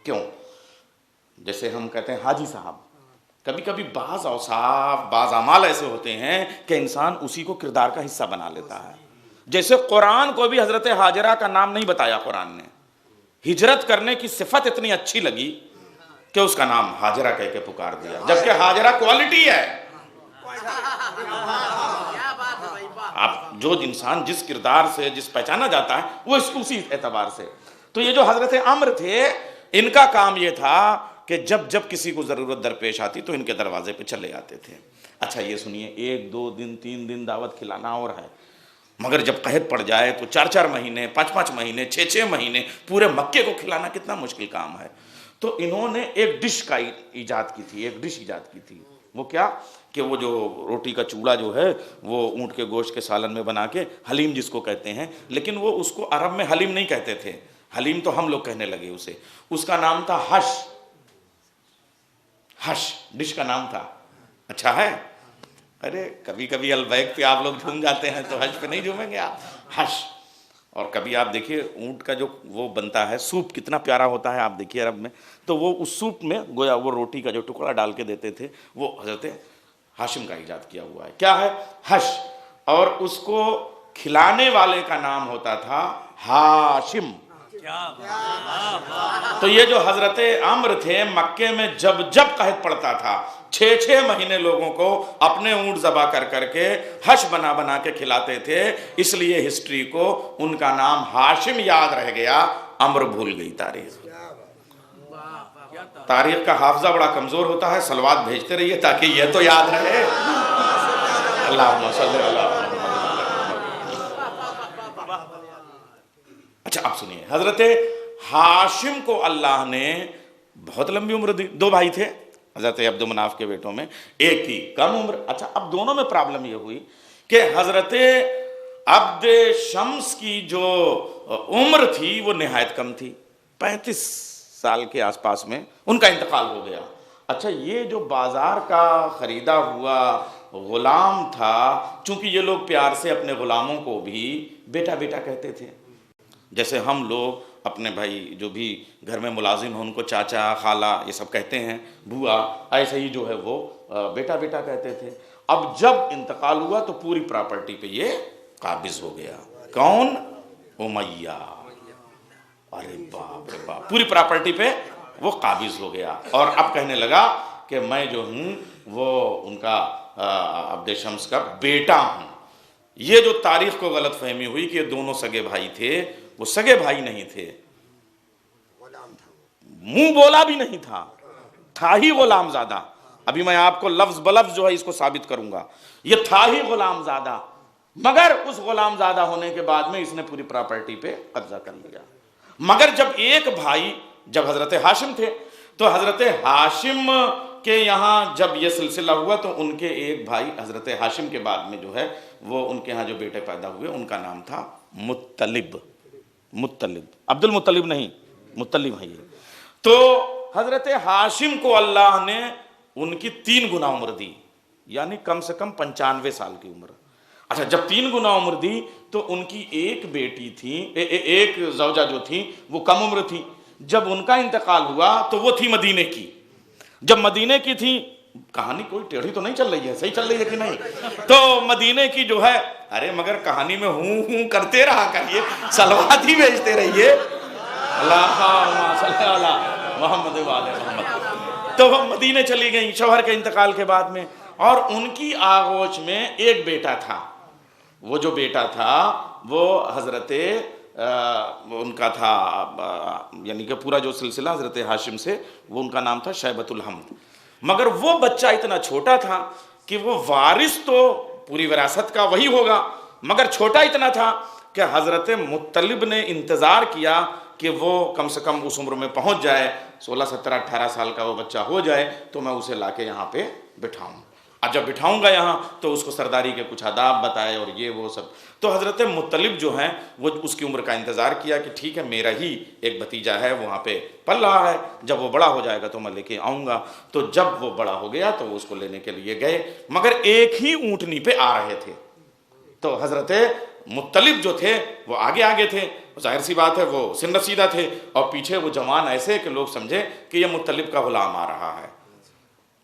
کیوں؟ جیسے ہم کہتے ہیں حاجی صاحب, کبھی کبھی بعض اوصاف بعض اعمال ایسے ہوتے ہیں کہ انسان اسی کو کردار کا حصہ بنا لیتا ہے. جیسے قرآن کو بھی حضرت ہاجرہ کا نام نہیں بتایا قرآن نے, ہجرت کرنے کی صفت اتنی اچھی لگی کہ اس کا نام ہاجرہ کہہ کے پکار دیا, جبکہ ہاجرہ کوالٹی ہے. آپ جو انسان جس کردار سے جس پہچانا جاتا ہے وہ اسی اعتبار سے. تو یہ جو حضرت عمر تھے ان کا کام یہ تھا کہ جب جب کسی کو ضرورت درپیش آتی تو ان کے دروازے پہ چلے آتے تھے. اچھا یہ سنیے, 1 2 دن 3 دن دعوت کھلانا اور ہے, مگر جب قحط پڑ جائے تو 4 مہینے 5 مہینے 6 مہینے پورے مکے کو کھلانا کتنا مشکل کام ہے. تو انہوں نے ایک ڈش کا ایجاد کی تھی. وہ کیا کہ وہ جو روٹی کا چوڑا جو ہے وہ اونٹ کے گوشت کے سالن میں بنا کے, حلیم جس کو کہتے ہیں, لیکن وہ اس کو عرب میں حلیم نہیں کہتے تھے, حلیم تو ہم لوگ کہنے لگے اسے. اس کا نام تھا ہش ڈش کا نام تھا. اچھا ہے, ارے کبھی کبھی البیک پہ آپ لوگ جھوم جاتے ہیں تو حج پہ نہیں جھومیں گے آپ, ہش. اور کبھی آپ دیکھیے اونٹ کا جو وہ بنتا ہے سوپ کتنا پیارا ہوتا ہے, آپ دیکھیے عرب میں, تو وہ اس سوپ میں گویا وہ روٹی کا جو ٹکڑا ڈال کے دیتے تھے, وہ حضرت ہاشم کا ایجاد کیا ہوا ہے. کیا ہے؟ ہش. اور اس کو کھلانے والے کا نام ہوتا تھا ہاشم. تو یہ جو حضرت عمر تھے مکے میں جب جب قحط پڑتا تھا 6 مہینے لوگوں کو اپنے اونٹ ذبح کر کے ہش بنا کے کھلاتے تھے. اس لیے ہسٹری کو ان کا نام ہاشم یاد رہ گیا, عمر بھول گئی تاریخ. تاریخ کا حافظہ بڑا کمزور ہوتا ہے, صلوات بھیجتے رہیے تاکہ یہ تو یاد رہے. اللہم صلی علی محمد. اچھا اب سنیے, حضرت ہاشم کو اللہ نے بہت لمبی عمر دی. 2 بھائی تھے حضرت عبد مناف کے بیٹوں میں, ایک کی کم عمر. اچھا اب دونوں میں پرابلم یہ ہوئی کہ حضرت عبد شمس کی جو عمر تھی وہ نہایت کم تھی, 35 سال کے آس پاس میں ان کا انتقال ہو گیا. اچھا یہ جو بازار کا خریدا ہوا غلام تھا, چونکہ یہ لوگ پیار سے اپنے غلاموں کو بھی بیٹا بیٹا کہتے تھے, جیسے ہم لوگ اپنے بھائی جو بھی گھر میں ملازم ہیں ان کو چاچا خالہ یہ سب کہتے ہیں، بوا، ایسے ہی جو ہے وہ بیٹا بیٹا کہتے تھے۔ اب جب انتقال ہوا تو پوری پراپرٹی پہ یہ قابض ہو گیا۔ کون؟ امیہ۔ ارے باپ رے باپ، پوری پراپرٹی پہ وہ قابض ہو گیا، اور اب کہنے لگا کہ میں جو ہوں وہ ان کا عبد شمس کا بیٹا ہوں۔ یہ جو تاریخ کو غلط فہمی ہوئی کہ یہ دونوں سگے بھائی تھے، وہ سگے بھائی نہیں تھے، منہ بولا بھی نہیں تھا ہی غلام زادہ۔ ابھی میں آپ کو لفظ بلفظ جو ہے اس کو ثابت کروں گا، یہ تھا ہی غلام زادہ، مگر اس غلام زادہ ہونے کے بعد میں اس نے پوری پراپرٹی پہ قبضہ کر لیا۔ مگر جب ایک بھائی، جب حضرت ہاشم تھے تو حضرت ہاشم کے یہاں جب یہ سلسلہ ہوا تو ان کے ایک بھائی حضرت ہاشم کے بعد میں جو ہے وہ ان کے ہاں جو بیٹے پیدا ہوئے ان کا نام تھا مطلب۔ عبد المطلب نہیں، مطلب ہے یہ۔ تو حضرت ہاشم کو اللہ نے ان کی 3 گنا عمر دی، یعنی کم سے کم 95 سال کی عمر۔ اچھا، جب 3 گنا عمر دی تو ان کی ایک بیٹی تھی، ایک زوجہ جو تھی وہ کم عمر تھی۔ جب ان کا انتقال ہوا تو وہ تھی مدینے کی۔ جب مدینے کی تھی، کہانی کوئی ٹیڑھی تو نہیں چل رہی ہے، صحیح چل رہی ہے کہ نہیں؟ تو مدینے کی جو ہے، ارے مگر کہانی میں ہوں کرتے رہا کریے، سلوات ہی بھیجتے رہیے، اللہم صلی علی محمد و آل محمد۔ تو وہ مدینے چلی گئیں شوہر کے انتقال کے بعد میں، اور ان کی آغوش میں ایک بیٹا تھا۔ وہ جو بیٹا تھا وہ حضرت ان کا تھا، یعنی کہ پورا جو سلسلہ حضرت ہاشم سے، وہ ان کا نام تھا شیبۃ الحمد۔ مگر وہ بچہ اتنا چھوٹا تھا کہ وہ وارث تو پوری وراثت کا وہی ہوگا، مگر چھوٹا اتنا تھا کہ حضرت مطلب نے انتظار کیا کہ وہ کم سے کم اس عمر میں پہنچ جائے، 16 17 18 سال کا وہ بچہ ہو جائے تو میں اسے لا کے یہاں پہ بٹھاؤں، اور جب بٹھاؤں گا یہاں تو اس کو سرداری کے کچھ آداب بتائے اور یہ وہ سب۔ تو حضرت مطلب جو ہیں وہ اس کی عمر کا انتظار کیا کہ ٹھیک ہے، میرا ہی ایک بھتیجا ہے وہاں پہ پل رہا ہے، جب وہ بڑا ہو جائے گا تو میں لے کے آؤں گا۔ تو جب وہ بڑا ہو گیا تو وہ اس کو لینے کے لیے گئے، مگر ایک ہی اونٹنی پہ آ رہے تھے۔ تو حضرت مطلب جو تھے وہ آگے تھے، ظاہر سی بات ہے وہ سن رسیدہ تھے، اور پیچھے وہ جوان ایسے کہ لوگ سمجھے کہ یہ مطلب کا غلام آ رہا ہے۔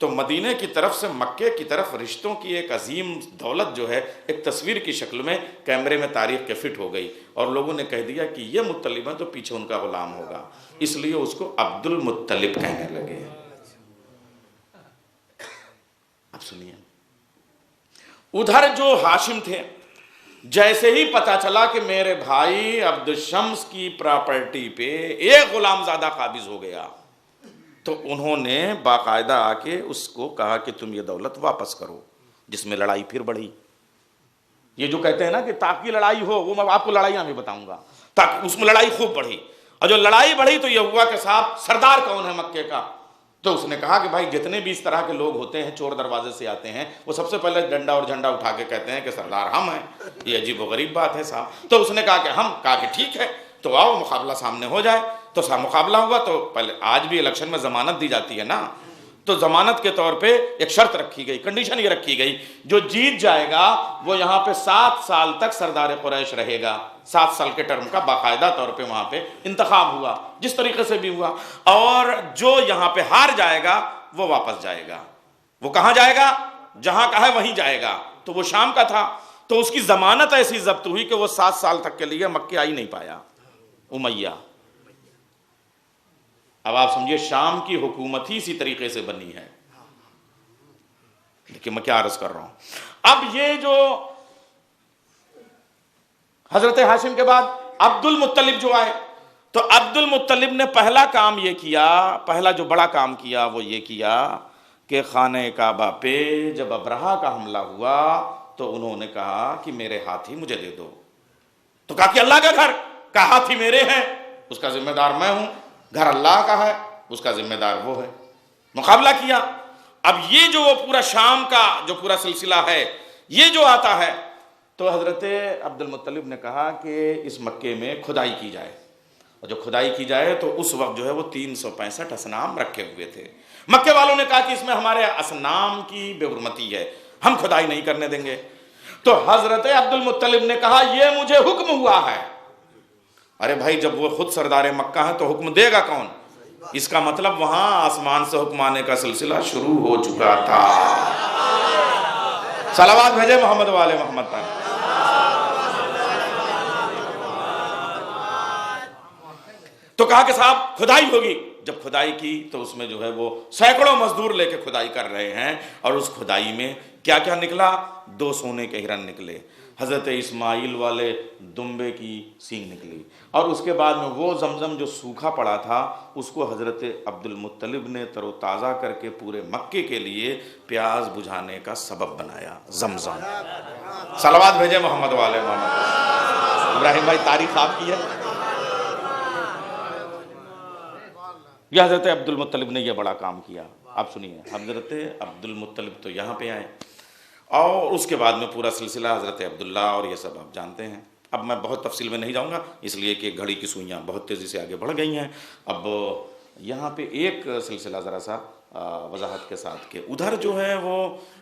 تو مدینے کی طرف سے مکے کی طرف رشتوں کی ایک عظیم دولت جو ہے ایک تصویر کی شکل میں کیمرے میں تاریخ کے فٹ ہو گئی، اور لوگوں نے کہہ دیا کہ یہ مطلب ہے تو پیچھے ان کا غلام ہوگا، اس لیے اس کو عبد المطلب کہنے لگے۔ اب سنیے، ادھر جو ہاشم تھے، جیسے ہی پتا چلا کہ میرے بھائی عبد شمس کی پراپرٹی پہ ایک غلام زادہ قابض ہو گیا، تو انہوں نے باقاعدہ آ کے اس کو کہا کہ تم یہ دولت واپس کرو، جس میں لڑائی پھر بڑھی۔ یہ جو کہتے ہیں نا کہ تاکہ لڑائی ہو، وہ میں آپ کو لڑائیاں بھی بتاؤں گا، تاکہ اس میں لڑائی خوب بڑھی، اور جو لڑائی بڑھی تو یہ ہوا کہ صاحب سردار کون ہے مکے کا؟ تو اس نے کہا کہ بھائی جتنے بھی اس طرح کے لوگ ہوتے ہیں چور دروازے سے آتے ہیں، وہ سب سے پہلے ڈنڈا اور جھنڈا اٹھا کے کہتے ہیں کہ سردار ہم ہیں۔ یہ عجیب و غریب بات ہے صاحب۔ تو اس نے کہا کہ ہم، کہا کہ ٹھیک ہے تو آؤ مقابلہ سامنے ہو جائے۔ تو مقابلہ ہوا، تو پہلے آج بھی الیکشن میں ضمانت دی جاتی ہے نا، تو ضمانت کے طور پہ ایک شرط رکھی گئی، کنڈیشن یہ رکھی گئی، جو جیت جائے گا وہ یہاں پہ 7 سال تک سردار قریش رہے گا۔ 7 سال کے ٹرم کا باقاعدہ طور پہ وہاں پہ انتخاب ہوا، جس طریقے سے بھی ہوا، اور جو یہاں پہ ہار جائے گا وہ واپس جائے گا۔ وہ کہاں جائے گا؟ جہاں کا ہے وہیں جائے گا۔ تو وہ شام کا تھا، تو اس کی ضمانت ایسی ضبط ہوئی کہ وہ 7 سال تک کے لیے مکے آ ہی نہیں پایا، امیہ۔ اب آپ سمجھیے شام کی حکومت ہی اسی طریقے سے بنی ہے، لیکن میں کیا عرض کر رہا ہوں۔ اب یہ جو حضرت ہاشم کے بعد عبد المطلب جو آئے، تو عبد المطلب نے پہلا کام یہ کیا، پہلا جو بڑا کام کیا وہ یہ کیا کہ خانہ کعبہ پہ جب ابرہہ کا حملہ ہوا تو انہوں نے کہا کہ میرے ہاتھی مجھے دے دو۔ تو کہا کہ اللہ کا گھر، کہا ہاتھی میرے ہیں، اس کا ذمہ دار میں ہوں، گھر اللہ کا ہے، اس کا ذمہ دار وہ ہے۔ مقابلہ کیا۔ اب یہ جو پورا شام کا جو پورا سلسلہ ہے یہ جو آتا ہے، تو حضرت عبد المطلب نے کہا کہ اس مکے میں کھدائی کی جائے، اور جو کھدائی کی جائے تو اس وقت جو ہے وہ 365 اصنام رکھے ہوئے تھے۔ مکے والوں نے کہا کہ اس میں ہمارے اصنام کی بے حرمتی ہے، ہم کھدائی نہیں کرنے دیں گے۔ تو حضرت عبد المطلب نے کہا یہ مجھے حکم ہوا ہے، ارے بھائی جب وہ خود سردار مکہ ہے تو حکم دے گا کون؟ اس کا مطلب وہاں آسمان سے حکم آنے کا سلسلہ شروع ہو چکا تھا۔ صلوات بھیجے محمد والے محمد پر۔ تو کہا کہ صاحب کھدائی ہوگی۔ جب کھدائی کی تو اس میں جو ہے وہ سینکڑوں مزدور لے کے کھدائی کر رہے ہیں، اور اس کھدائی میں کیا کیا نکلا؟ 2 سونے کے ہرن نکلے، حضرت اسماعیل والے دمبے کی سینگ نکلی، اور اس کے بعد میں وہ زمزم جو سوکھا پڑا تھا اس کو حضرت عبد المطلب نے تر و تازہ کر کے پورے مکے کے لیے پیاس بجھانے کا سبب بنایا، زمزم۔ صلوات بھیجے محمد والے محمد۔ ابراہیم بھائی تاریخ آپ کی ہے، یہ حضرت عبد المطلب نے یہ بڑا کام کیا۔ آپ سنیے، حضرت عبد المطلب تو یہاں پہ آئے، اور اس کے بعد میں پورا سلسلہ حضرت عبداللہ اور یہ سب آپ جانتے ہیں۔ اب میں بہت تفصیل میں نہیں جاؤں گا، اس لیے کہ گھڑی کی سوئیاں بہت تیزی سے آگے بڑھ گئی ہیں۔ اب یہاں پہ ایک سلسلہ ذرا سا وضاحت کے ساتھ کہ ادھر جو ہے وہ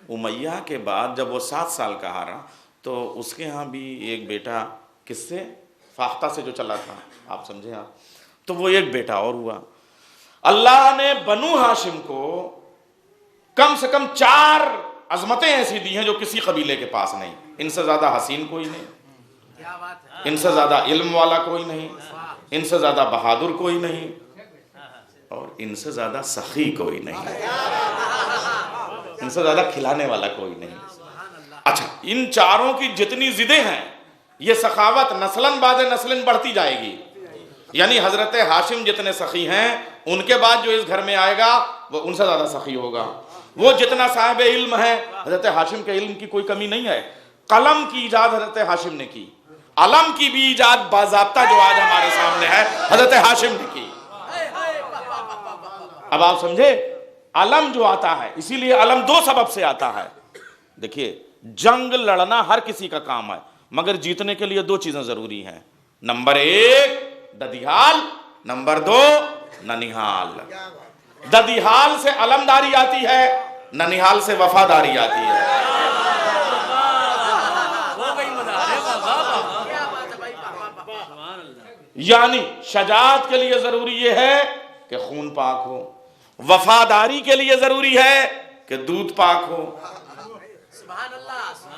امیہ کے بعد جب وہ 7 سال کا ہارا تو اس کے ہاں بھی ایک بیٹا، کس سے؟ فاختہ سے جو چلا تھا، آپ سمجھے آپ، تو وہ ایک بیٹا اور ہوا۔ اللہ نے بنو ہاشم کو کم سے کم 4 عظمتیں ایسی دی ہیں جو کسی قبیلے کے پاس نہیں۔ ان سے زیادہ حسین کوئی نہیں، ان سے زیادہ علم والا کوئی نہیں، ان سے زیادہ بہادر کوئی نہیں، اور ان سے زیادہ سخی کوئی نہیں، ان سے زیادہ کھلانے والا کوئی نہیں۔ اچھا، ان 4 کی جتنی ضدیں ہیں، یہ سخاوت نسلاً بعد نسلاً بڑھتی جائے گی۔ یعنی حضرت ہاشم جتنے سخی ہیں، ان کے بعد جو اس گھر میں آئے گا وہ ان سے زیادہ سخی ہوگا۔ وہ جتنا صاحب علم ہے، حضرت ہاشم کے علم کی کوئی کمی نہیں ہے۔ قلم کی ایجاد حضرت ہاشم نے کی، علم کی بھی ایجاد باضابطہ جو آج ہمارے سامنے ہے حضرت ہاشم نے کی۔ اب آپ سمجھے، علم جو آتا ہے، اسی لیے علم 2 سبب سے آتا ہے۔ دیکھیے، جنگ لڑنا ہر کسی کا کام ہے، مگر جیتنے کے لیے 2 چیزیں ضروری ہیں۔ Number 1 ددیحال، number 2 ننیحال۔ ددیحال سے علمداری آتی ہے، ننیحال سے وفاداری آتی ہے۔ یعنی شجاعت کے لیے ضروری یہ ہے کہ خون پاک ہو، وفاداری کے لیے ضروری ہے کہ دودھ پاک ہو۔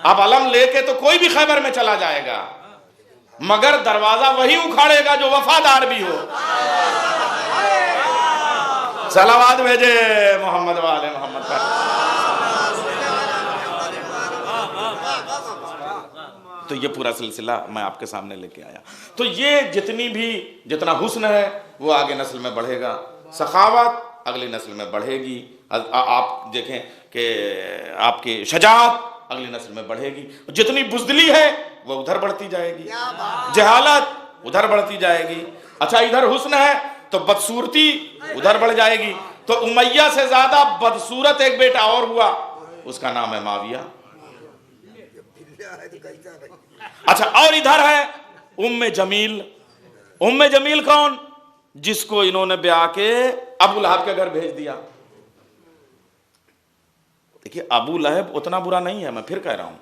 اب علم لے کے تو کوئی بھی خیبر میں چلا جائے گا، مگر دروازہ وہی اکھاڑے گا جو وفادار بھی ہو۔ صلوات بھیجے محمد والے محمد پر۔ تو یہ پورا سلسلہ میں آپ کے سامنے لے کے آیا۔ تو یہ جتنا حسن ہے وہ آگے نسل میں بڑھے گا، سخاوت اگلی نسل میں بڑھے گی۔ آپ دیکھیں کہ آپ کی شجاعت اگلی نسل میں بڑھے گی، جتنی بزدلی ہے وہ ادھر بڑھتی جائے گی، جہالت ادھر بڑھتی جائے گی۔ اچھا، ادھر حسن ہے تو بدصورتی ادھر بڑھ جائے گی۔ تو امیہ سے زیادہ بدصورت ایک بیٹا اور ہوا، اس کا نام ہے معاویہ۔ اچھا، اور ادھر ہے ام جمیل۔ ام جمیل کون؟ جس کو انہوں نے بیاہ کے ابو لہب کے گھر بھیج دیا۔ دیکھیے، ابو لہب اتنا برا نہیں ہے، میں پھر کہہ رہا ہوں۔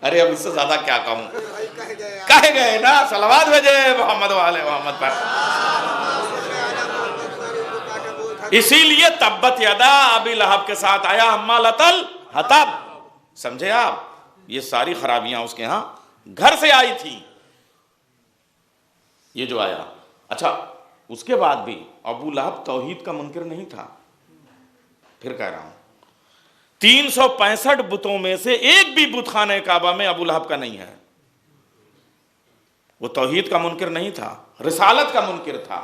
ارے اب اس سے زیادہ کیا کہوں، کہے گئے نا۔ صلوات بھیجے محمد والے محمد پر۔ اسی لیے تبت یدا ابی لہب کے ساتھ آیا حمالۃ الحطب۔ سمجھے آپ، یہ ساری خرابیاں اس کے ہاں گھر سے آئی تھی، یہ جو آیا۔ اچھا، اس کے بعد بھی ابو لہب توحید کا منکر نہیں تھا، پھر کہہ رہا ہوں 365 بتوں میں سے ایک بھی بت خانہ کعبہ میں ابو لہب کا نہیں ہے۔ وہ توحید کا منکر نہیں تھا، رسالت کا منکر تھا۔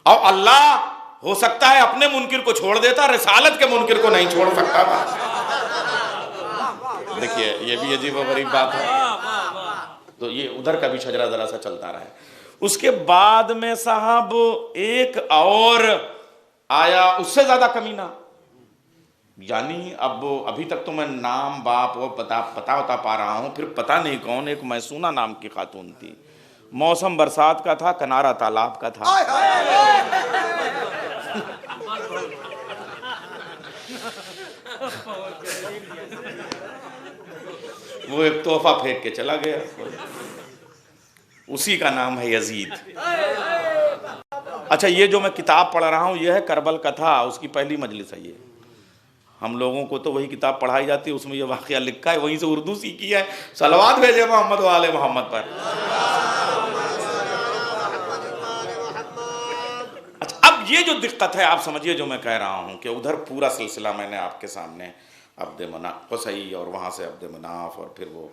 اور اللہ ہو سکتا ہے اپنے منکر کو چھوڑ دیتا، رسالت کے منکر کو نہیں چھوڑ سکتا تھا۔ دیکھیے، یہ بھی عجیب و غریب بات ہے۔ تو یہ ادھر کا بھی شجرہ ذرا سا چلتا رہا ہے۔ اس کے بعد میں صاحب ایک اور آیا، اس سے زیادہ کمینہ۔ یعنی ابھی تک تو میں نام باپ وہ پتا ہوتا پا رہا ہوں، پھر پتہ نہیں کون، ایک میسونہ نام کی خاتون تھی، موسم برسات کا تھا، کنارہ تالاب کا تھا۔ وہ ایک تحفہ پھینک کے چلا گیا، اسی کا نام ہے یزید۔ اچھا، یہ جو میں کتاب پڑھ رہا ہوں یہ ہے کربل کتھا، اس کی پہلی مجلس ہے یہ۔ ہم لوگوں کو تو وہی کتاب پڑھائی جاتی ہے، اس میں یہ واقعہ لکھا ہے، وہیں سے اردو سیکھی ہے۔ صلوات بھیجے محمد و آل محمد پر۔ اچھا، اب یہ جو دقت ہے آپ سمجھیے جو میں کہہ رہا ہوں کہ ادھر پورا سلسلہ میں نے آپ کے سامنے عبد مناف قصی، اور وہاں سے عبد مناف، اور پھر وہ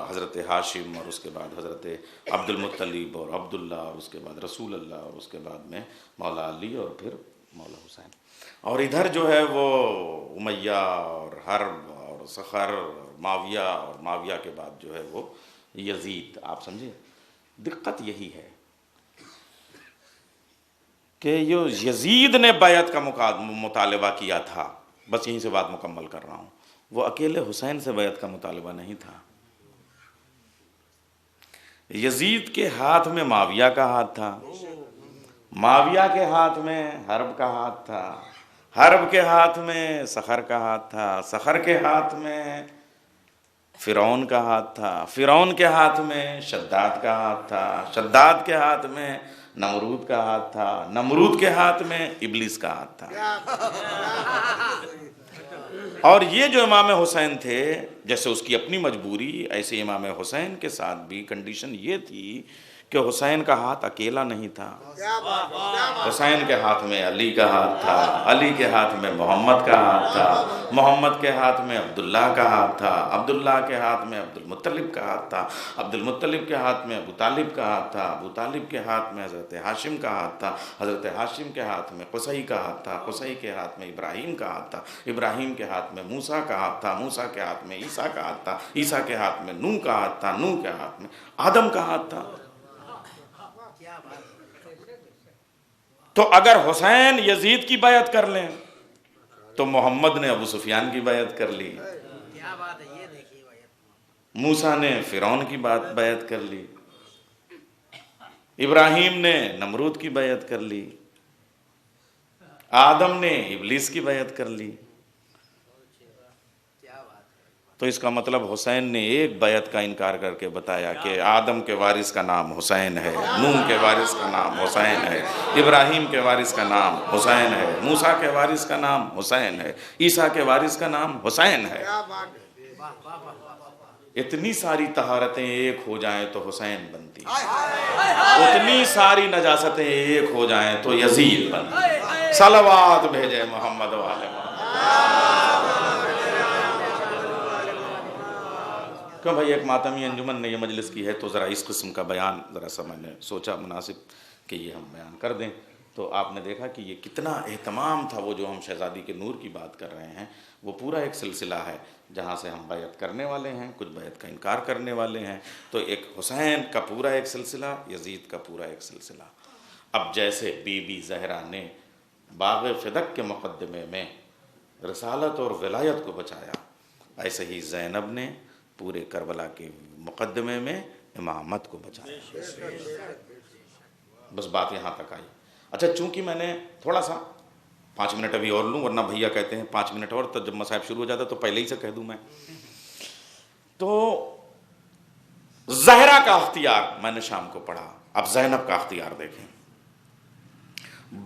حضرت ہاشم، اور اس کے بعد حضرت عبد المطلب اور عبداللہ، اور اس کے بعد رسول اللہ، اور اس کے بعد میں مولا علی، اور پھر مولا حسین، اور ادھر جو ہے وہ امیہ اور حرب اور صخر اور معاویہ کے بعد جو ہے وہ یزید۔ آپ سمجھے دقت یہی ہے کہ یہ یزید نے بیعت کا مطالبہ کیا تھا، بس یہیں سے بات مکمل کر رہا ہوں، وہ اکیلے حسین سے بیعت کا مطالبہ نہیں تھا۔ یزید کے ہاتھ میں معاویہ کا ہاتھ تھا، معاویہ کے ہاتھ میں حرب کا ہاتھ تھا، حرب کے ہاتھ میں صخر کا ہاتھ تھا، صخر کے ہاتھ میں فرعون کا ہاتھ تھا، فرعون کے ہاتھ میں شداد کا ہاتھ تھا، شداد کے ہاتھ میں نمرود کا ہاتھ تھا، نمرود کے ہاتھ میں ابلیس کا ہاتھ تھا۔ اور یہ جو امام حسین تھے، جیسے اس کی اپنی مجبوری، ایسے امام حسین کے ساتھ بھی کنڈیشن یہ تھی کہ حسین کا ہاتھ اکیلا نہیں تھا، حسین کے ہاتھ میں علی کا ہاتھ تھا، علی کے ہاتھ میں محمد کا ہاتھ تھا، محمد کے ہاتھ میں عبداللہ کا ہاتھ تھا، عبداللہ کے ہاتھ میں عبد المطلب کا ہاتھ تھا، عبد المطلب کے ہاتھ میں ابو طالب کا ہاتھ تھا، ابو طالب کے ہاتھ میں حضرت ہاشم کا ہاتھ تھا، حضرت ہاشم کے ہاتھ میں قصی کا ہاتھ تھا، قصی کے ہاتھ میں ابراہیم کا ہاتھ تھا، ابراہیم کے ہاتھ میں موسیٰ کا ہاتھ تھا، موسیٰ کے ہاتھ میں عیسیٰ کا ہاتھ تھا، عیسیٰ کے ہاتھ میں نوح کا ہاتھ تھا، نوح کے ہاتھ میں آدم کا ہاتھ تھا۔ تو اگر حسین یزید کی بیعت کر لیں تو محمد نے ابو سفیان کی بیعت کر لی، موسیٰ نے فرعون کی بیعت کر لی، ابراہیم نے نمرود کی بیعت کر لی، آدم نے ابلیس کی بیعت کر لی۔ تو اس کا مطلب حسین نے ایک بیعت کا انکار کر کے بتایا کہ آدم کے وارث کا نام حسین ہے، نوح کے وارث کا نام حسین ہے، ابراہیم کے وارث کا نام حسین ہے، موسیٰ کے وارث کا نام حسین ہے، عیسیٰ کے وارث کا نام حسین ہے۔ اتنی ساری طہارتیں ایک ہو جائیں تو حسین بنتی، اتنی ساری نجاستیں ایک ہو جائیں تو یزید بنتی۔ صلوات بھیجے محمد و آل محمد۔ کیوں بھائی، ایک ماتمی انجمن نے یہ مجلس کی ہے تو ذرا اس قسم کا بیان ذرا سا میں نے سوچا مناسب کہ یہ ہم بیان کر دیں۔ تو آپ نے دیکھا کہ یہ کتنا اہتمام تھا، وہ جو ہم شہزادی کے نور کی بات کر رہے ہیں وہ پورا ایک سلسلہ ہے جہاں سے ہم بیعت کرنے والے ہیں، کچھ بیعت کا انکار کرنے والے ہیں۔ تو ایک حسین کا پورا ایک سلسلہ، یزید کا پورا ایک سلسلہ۔ اب جیسے بی بی زہرا نے باغ فدق کے مقدمے میں رسالت اور ولایت کو بچایا، ایسے ہی زینب نے پورے کربلا کے مقدمے میں امامت کو بچایا۔ بس بات یہاں تک آئی۔ اچھا، چونکہ میں نے تھوڑا سا 5 منٹ ابھی اور لوں، ورنہ بھیا کہتے ہیں 5 منٹ اور، تو جب مصائب شروع ہو جاتا تو پہلے ہی سے کہہ دوں میں۔ تو زہرا کا اختیار میں نے شام کو پڑھا، اب زینب کا اختیار دیکھیں۔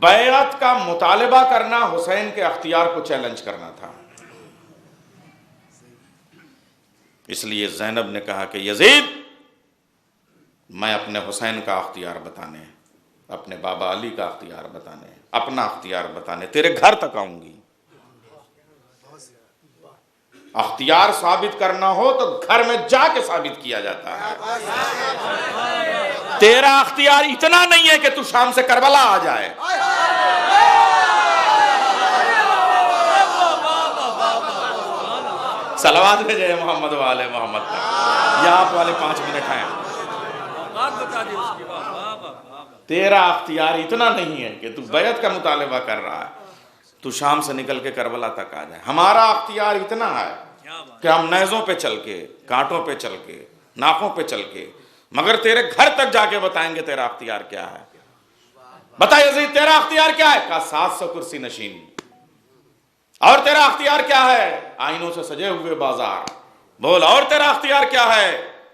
بیعت کا مطالبہ کرنا حسین کے اختیار کو چیلنج کرنا تھا، اس لیے زینب نے کہا کہ یزید، میں اپنے حسین کا اختیار بتانے، اپنے بابا علی کا اختیار بتانے، اپنا اختیار بتانے تیرے گھر تک آؤں گی۔ اختیار ثابت کرنا ہو تو گھر میں جا کے ثابت کیا جاتا ہے۔ تیرا اختیار اتنا نہیں ہے کہ تو شام سے کربلا آ جائے۔ صلوات بھیجے محمد و آل محمد پر۔ یہ آپ والے 5 منٹ ہیں۔ تیرا اختیار اتنا نہیں ہے کہ تو بیعت کا مطالبہ کر رہا ہے تو شام سے نکل کے کربلا تک آ جائے۔ ہمارا اختیار اتنا ہے کہ ہم نیزوں پہ چل کے، کانٹوں پہ چل کے، ناکوں پہ چل کے، مگر تیرے گھر تک جا کے بتائیں گے تیرا اختیار کیا ہے۔ بتا یزید، تیرا اختیار کیا ہے؟ کہا 700 کرسی نشین۔ اور تیرا اختیار کیا ہے؟ آئینوں سے سجے ہوئے بازار، بول اور تیرا اختیار کیا ہے؟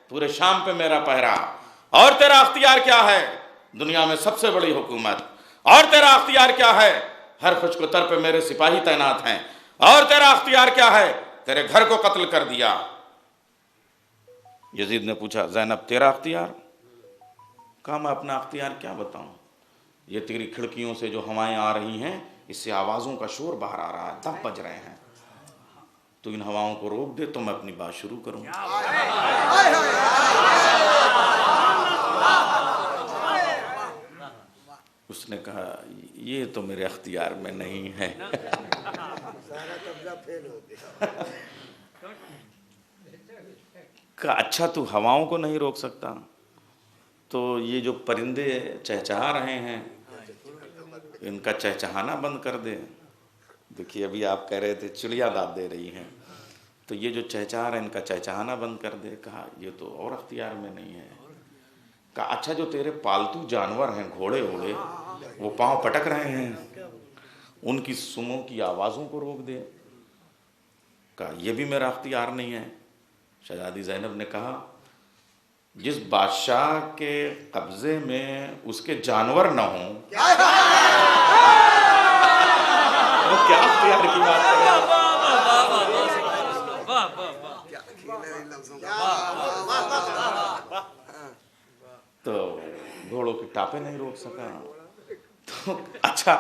پورے شام پہ میرا پہرا. اور تیرا اختیار کیا ہے؟ دنیا میں سب سے بڑی حکومت. اور تیرا اختیار کیا ہے؟ ہر خشک و تر پہ میرے سپاہی تعینات ہیں. اور تیرا اختیار کیا ہے؟ تیرے گھر کو قتل کر دیا. یزید نے پوچھا زینب تیرا اختیار؟ کہا میں اپنا اختیار کیا بتاؤں؟ یہ تیری کھڑکیوں سے جو ہوائیں آ رہی ہیں اس سے آوازوں کا شور باہر آ رہا ہے، دب بج رہے ہیں. تو ان ہواؤں کو روک دے تو میں اپنی بات شروع کروں. اس نے کہا یہ تو میرے اختیار میں نہیں ہے. کہا اچھا تو ہواؤں کو نہیں روک سکتا تو یہ جو پرندے چہچہا رہے ہیں ان کا چہچہانا بند کر دے. دیکھیے ابھی آپ کہہ رہے تھے چڑیا داد دے رہی ہیں، تو یہ جو چہچہا رہے ہیں ان کا چہچہانا بند کر دے. کہا یہ تو اور اختیار میں نہیں ہے. کہا اچھا جو تیرے پالتو جانور ہیں گھوڑے ووڑے وہ پاؤں پٹک رہے ہیں ان کی سموں کی آوازوں کو روک دے. کہا یہ بھی میرا اختیار نہیں ہے. شہزادی زینب نے کہا جس بادشاہ کے قبضے میں اس کے جانور نہ ہوں وہ کیا اختیار کی بات کر رہا ہے؟ تو گھوڑوں کی ٹاپیں نہیں روک سکا. تو اچھا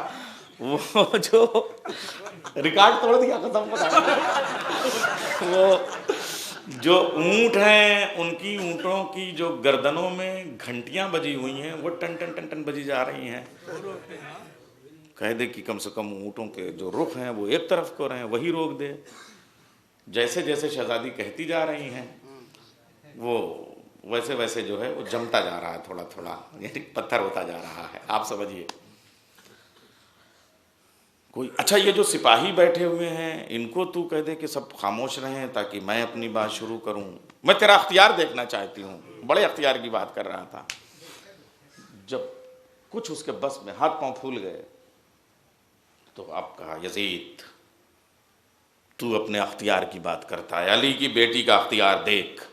وہ جو ریکارڈ توڑ دیا ختم وہ جو اونٹ ہیں ان کی اونٹوں کی جو گردنوں میں گھنٹیاں بجی ہوئی ہیں وہ ٹن ٹن ٹن ٹن بجی جا رہی ہیں. کہہ دے کہ کم سے کم اونٹوں کے جو رخ ہیں وہ ایک طرف کو رہیں وہی روک دے. جیسے جیسے شہزادی کہتی جا رہی ہیں وہ ویسے ویسے جو ہے وہ جمتا جا رہا ہے تھوڑا تھوڑا، یعنی پتھر ہوتا جا رہا ہے. آپ سمجھیے کوئی اچھا یہ جو سپاہی بیٹھے ہوئے ہیں ان کو تو کہہ دے کہ سب خاموش رہیں تاکہ میں اپنی بات شروع کروں. میں تیرا اختیار دیکھنا چاہتی ہوں. بڑے اختیار کی بات کر رہا تھا. جب کچھ اس کے بس میں ہاتھ پاؤں پھول گئے تو آپ کہا یزید تو اپنے اختیار کی بات کرتا ہے، علی کی بیٹی کا اختیار دیکھ.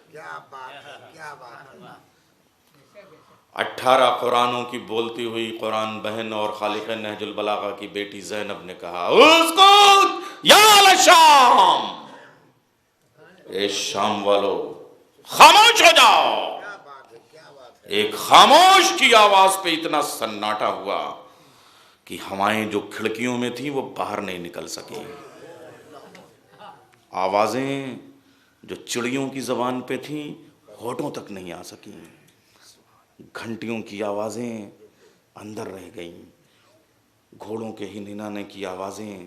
18 قرآنوں کی بولتی ہوئی قرآن بہن اور خالق نہج البلاغہ کی بیٹی زینب نے کہا اسکت یا اہل شام، اے شام والو خاموش ہو جاؤ. ایک خاموش کی آواز پہ اتنا سناٹا ہوا کہ ہوائیں جو کھڑکیوں میں تھیں وہ باہر نہیں نکل سکیں. آوازیں جو چڑیوں کی زبان پہ تھیں ہونٹوں تک نہیں آ سکیں. گھنٹیوں کی آوازیں اندر رہ گئیں. گھوڑوں کے ہنہنانے کی آوازیں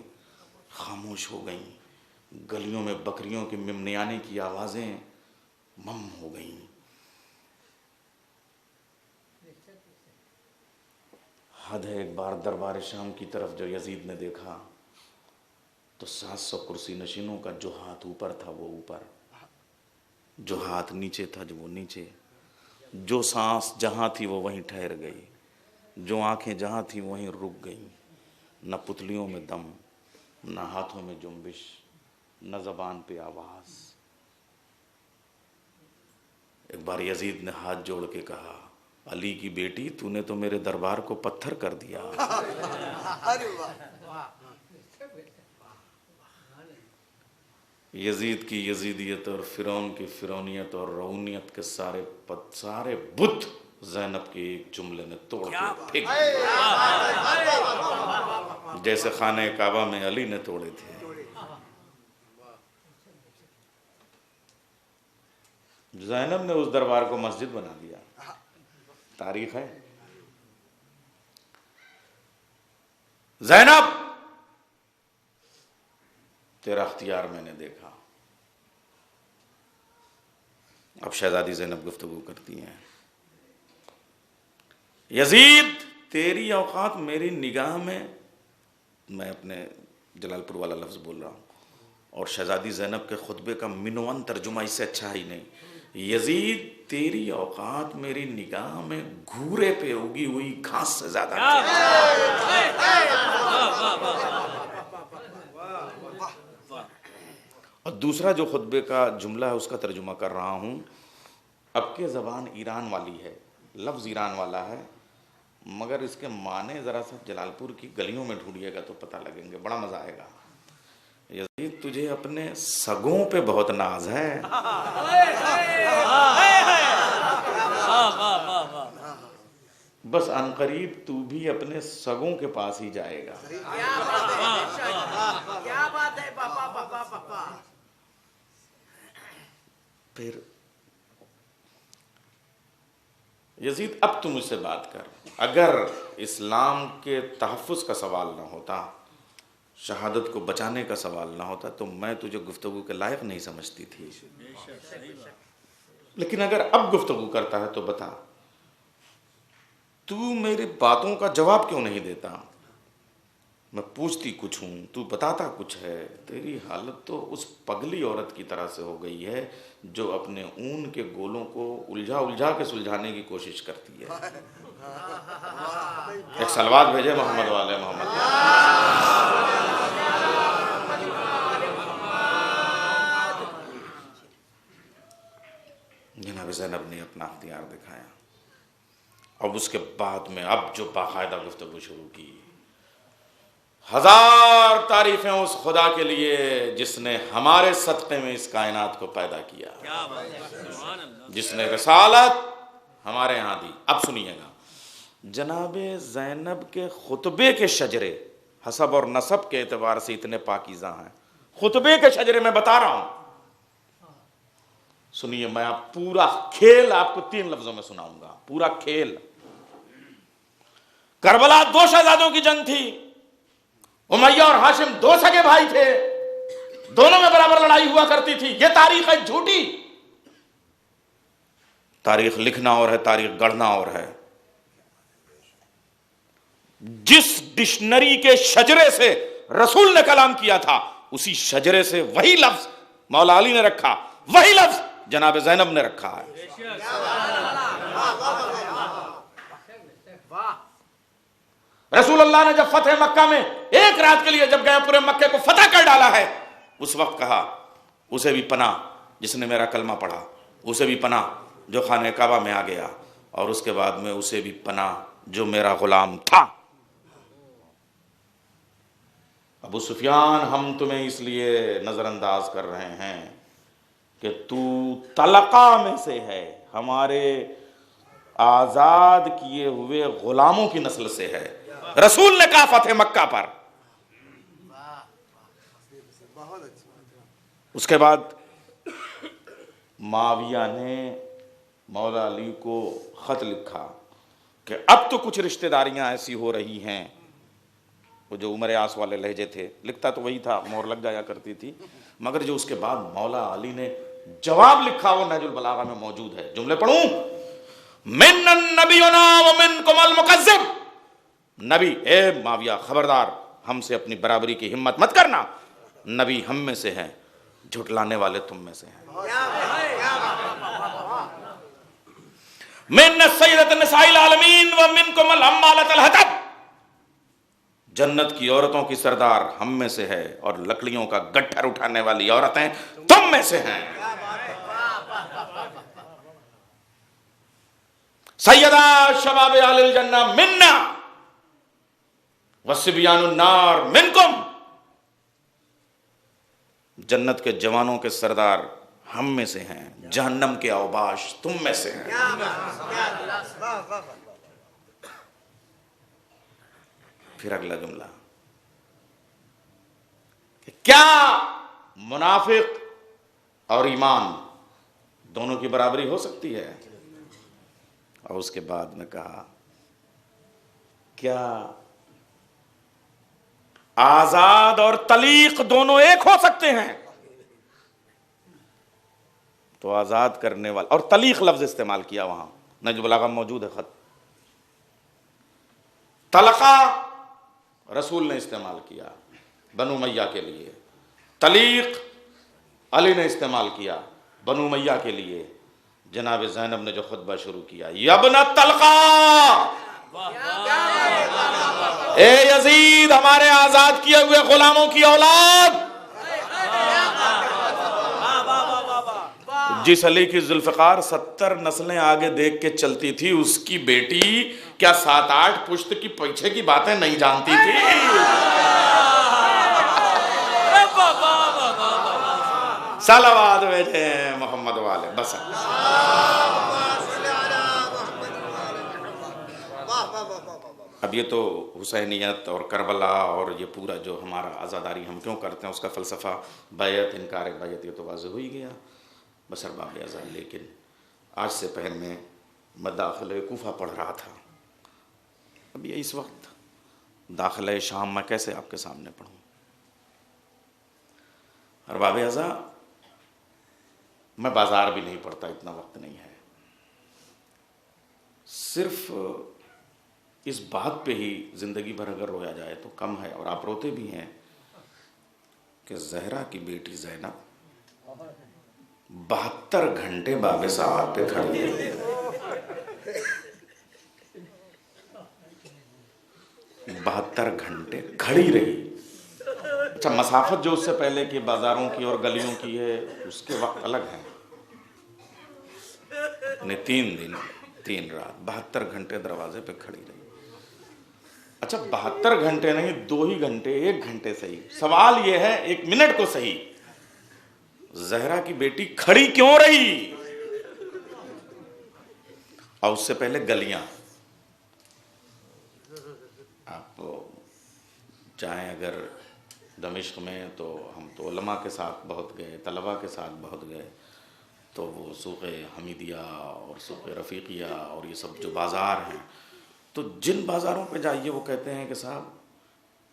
خاموش ہو گئیں. گلیوں میں بکریوں کے ممنیانے کی آوازیں مم ہو گئیں. حد ہے ایک بار دربار شام کی طرف جو یزید نے دیکھا تو 700 کرسی نشینوں کا جو ہاتھ اوپر تھا وہ اوپر، جو ہاتھ نیچے تھا جو وہ نیچے، جو سانس جہاں تھی وہ وہیں ٹھہر گئی، جو آنکھیں جہاں تھیں وہیں رک گئیں. نہ پتلیوں میں دم، نہ ہاتھوں میں جنبش، نہ زبان پہ آواز. ایک بار یزید نے ہاتھ جوڑ کے کہا علی کی بیٹی تو نے تو میرے دربار کو پتھر کر دیا. یزید کی یزیدیت اور فرعون کی فرعونیت اور رعونیت کے سارے بت زینب کے ایک جملے نے توڑ کے پھینک جیسے خانہ کعبہ میں علی نے توڑے تھے. زینب نے اس دربار کو مسجد بنا دیا. تاریخ ہے. زینب تیرا اختیار میں نے دیکھا. اب شہزادی زینب گفتگو کرتی ہیں یزید تیری اوقات میری نگاہ میں اپنے جلال پور والا لفظ بول رہا ہوں اور شہزادی زینب کے خطبے کا منوان ترجمہ اس سے اچھا ہی نہیں. یزید تیری اوقات میری نگاہ میں گھورے پہ اگی ہوئی گھاس سے زیادہ. اور دوسرا جو خطبے کا جملہ ہے اس کا ترجمہ کر رہا ہوں. اب کے زبان ایران والی ہے، لفظ ایران والا ہے، مگر اس کے معنی ذرا سا جلال پور کی گلیوں میں ڈھونڈیے گا تو پتہ لگیں گے، بڑا مزہ آئے گا. یزید تجھے اپنے سگوں پہ بہت ناز ہے. بس عنقریب تو بھی اپنے سگوں کے پاس ہی جائے گا. کیا بات ہے پاپا. پھر یزید اب تو مجھ سے بات کر. اگر اسلام کے تحفظ کا سوال نہ ہوتا، شہادت کو بچانے کا سوال نہ ہوتا، تو میں تجھے گفتگو کے لائق نہیں سمجھتی تھی. لیکن اگر اب گفتگو کرتا ہے تو بتا، تو میری باتوں کا جواب کیوں نہیں دیتا؟ میں پوچھتی کچھ ہوں، تو بتاتا کچھ ہے. تیری حالت تو اس پگلی عورت کی طرح سے ہو گئی ہے جو اپنے اون کے گولوں کو الجھا کے سلجھانے کی کوشش کرتی ہے. ایک سلوات بھیجے محمد والے محمد. جناب زینب نے اپنا اختیار دکھایا. اب اس کے بعد میں اب جو باقاعدہ گفتگو شروع کی. 1000 تعریفیں اس خدا کے لیے جس نے ہمارے صدقے میں اس کائنات کو پیدا کیا، جس نے رسالت ہمارے ہاں دی. اب سنیے گا، جناب زینب کے خطبے کے شجرے حسب اور نسب کے اعتبار سے اتنے پاکیزہ ہیں. خطبے کے شجرے میں بتا رہا ہوں. سنیے، میں آپ پورا کھیل آپ کو 3 لفظوں میں سناؤں گا. پورا کھیل. کربلا 2 شہزادوں کی جنگ تھی. امیہ اور ہاشم 2 سگے بھائی تھے، دونوں میں برابر لڑائی ہوا کرتی تھی. یہ تاریخ ہے جھوٹی. تاریخ لکھنا اور ہے، تاریخ گڑھنا اور ہے. جس ڈکشنری کے شجرے سے رسول نے کلام کیا تھا، اسی شجرے سے وہی لفظ مولا علی نے رکھا، وہی لفظ جناب زینب نے رکھا ہے. رسول اللہ نے جب فتح مکہ میں ایک رات کے لیے جب گئے، پورے مکے کو فتح کر ڈالا ہے، اس وقت کہا اسے بھی پناہ جس نے میرا کلمہ پڑھا، اسے بھی پناہ جو خانہ کعبہ میں آ گیا، اور اس کے بعد میں اسے بھی پناہ جو میرا غلام تھا. ابو سفیان، ہم تمہیں اس لیے نظر انداز کر رہے ہیں کہ تو طلقہ میں سے ہے، ہمارے آزاد کیے ہوئے غلاموں کی نسل سے ہے. رسول نے کہا فتح مکہ پر. اس کے بعد معاویہ نے مولا علی کو خط لکھا کہ اب تو کچھ رشتہ داریاں ایسی ہو رہی ہیں. وہ جو عمر آس والے لہجے تھے، لکھتا تو وہی تھا، مہر لگ جایا کرتی تھی، مگر جو اس کے بعد مولا علی نے جواب لکھا وہ نہج البلاغہ میں موجود ہے. جملے پڑھوں؟ من النبینا ومنکم المکذب. نبی، اے معاویہ خبردار، ہم سے اپنی برابری کی ہمت مت کرنا. نبی ہم میں سے ہیں، جھٹلانے والے تم میں سے ہیں. من سیدۃ النساء العالمین ومنکم الحمالۃ الحطب. جنت کی عورتوں کی سردار ہم میں سے ہے، اور لکڑیوں کا گٹھر اٹھانے والی عورتیں تم میں سے ہیں. سیدہ شباب اہل الجنہ منا وصبیان النار منکم. جنت کے جوانوں کے سردار ہم میں سے ہیں، جہنم کے اوباش تم میں سے ہیں. پھر اگلا جملہ کہ کیا منافق اور ایمان دونوں کی برابری ہو سکتی ہے؟ اور اس کے بعد میں کہا کیا آزاد اور طلیق دونوں ایک ہو سکتے ہیں؟ تو آزاد کرنے والا اور طلیق لفظ استعمال کیا، وہاں نہج البلاغہ میں موجود ہے خط. طلقہ رسول نے استعمال کیا بنو امیہ کے لیے، طلیق علی نے استعمال کیا بنو امیہ کے لیے. جناب زینب نے جو خطبہ شروع کیا، یبن طلقہ، اے یزید ہمارے آزاد کیے ہوئے غلاموں کی اولاد، جس علی کی ذوالفقار 70 نسلیں آگے دیکھ کے چلتی تھی، اس کی بیٹی کیا 7-8 پشت کی پیچھے کی باتیں نہیں جانتی تھی؟ صلوات بھیجے محمد والے بس. اب یہ تو حسینیت اور کربلا اور یہ پورا جو ہمارا عزاداری ہم کیوں کرتے ہیں اس کا فلسفہ، بیعت، انکار بیعت، یہ تو واضح ہو ہی گیا بس ارباب اعزاز. لیکن آج سے پہلے میں داخلہ کوفہ پڑھ رہا تھا. اب یہ اس وقت داخلہ شام میں کیسے آپ کے سامنے پڑھوں؟ ارباب اعزاز میں بازار بھی نہیں پڑھتا، اتنا وقت نہیں ہے. صرف اس بات پہ ہی زندگی بھر اگر رویا جائے تو کم ہے، اور آپ روتے بھی ہیں کہ زہرا کی بیٹی زینب 72 گھنٹے باب سعادت پہ کھڑی رہی. 72 گھنٹے کھڑی رہی. اچھا، مسافت جو اس سے پہلے کی بازاروں کی اور گلیوں کی ہے اس کے وقت الگ ہے. 3 دن 3 رات 72 گھنٹے دروازے پہ کھڑی رہی. اچھا 72 گھنٹے نہیں، 2 ہی گھنٹے، 1 گھنٹے صحیح. سوال یہ ہے 1 منٹ کو صحیح، زہرا کی بیٹی کھڑی کیوں رہی؟ اور اس سے پہلے گلیاں. آپ چاہیں اگر دمشق میں، تو ہم تو علماء کے ساتھ بہت گئے، طلباء کے ساتھ بہت گئے، تو وہ سوق حمیدیہ اور سوق رفیقیہ اور یہ سب جو بازار ہیں، تو جن بازاروں پہ جائیے وہ کہتے ہیں کہ صاحب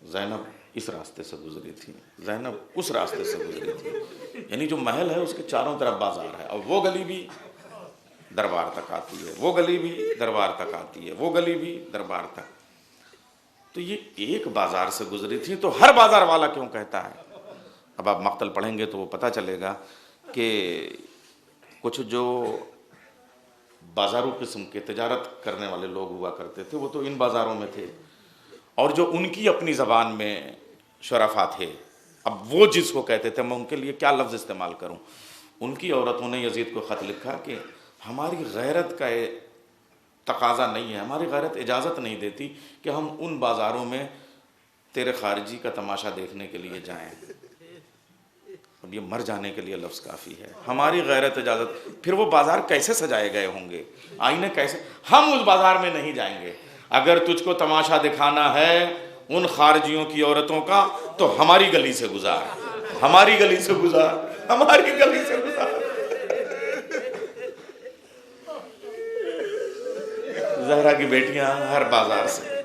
زینب اس راستے سے گزری تھی، زینب اس راستے سے گزری تھی. یعنی جو محل ہے اس کے چاروں طرف بازار ہے، اور وہ گلی بھی دربار تک آتی ہے، وہ گلی بھی دربار تک آتی ہے، وہ گلی بھی دربار تک. تو یہ ایک بازار سے گزری تھی، تو ہر بازار والا کیوں کہتا ہے؟ اب آپ مقتل پڑھیں گے تو وہ پتہ چلے گا کہ کچھ جو بازاروں قسم کے تجارت کرنے والے لوگ ہوا کرتے تھے وہ تو ان بازاروں میں تھے، اور جو ان کی اپنی زبان میں شرفا تھے، اب وہ جس کو کہتے تھے، میں ان کے لیے کیا لفظ استعمال کروں، ان کی عورتوں نے یزید کو خط لکھا کہ ہماری غیرت کا تقاضا نہیں ہے، ہماری غیرت اجازت نہیں دیتی کہ ہم ان بازاروں میں تیرے خارجی کا تماشا دیکھنے کے لیے جائیں. اب یہ مر جانے کے لیے لفظ کافی ہے. ہماری غیرت اجازت، پھر وہ بازار کیسے سجائے گئے ہوں گے، آئینے کیسے؟ ہم اس بازار میں نہیں جائیں گے. اگر تجھ کو تماشا دکھانا ہے ان خارجیوں کی عورتوں کا تو ہماری گلی سے گزار، ہماری گلی سے گزار، ہماری گلی سے گزار. زہرا کی بیٹیاں ہر بازار سے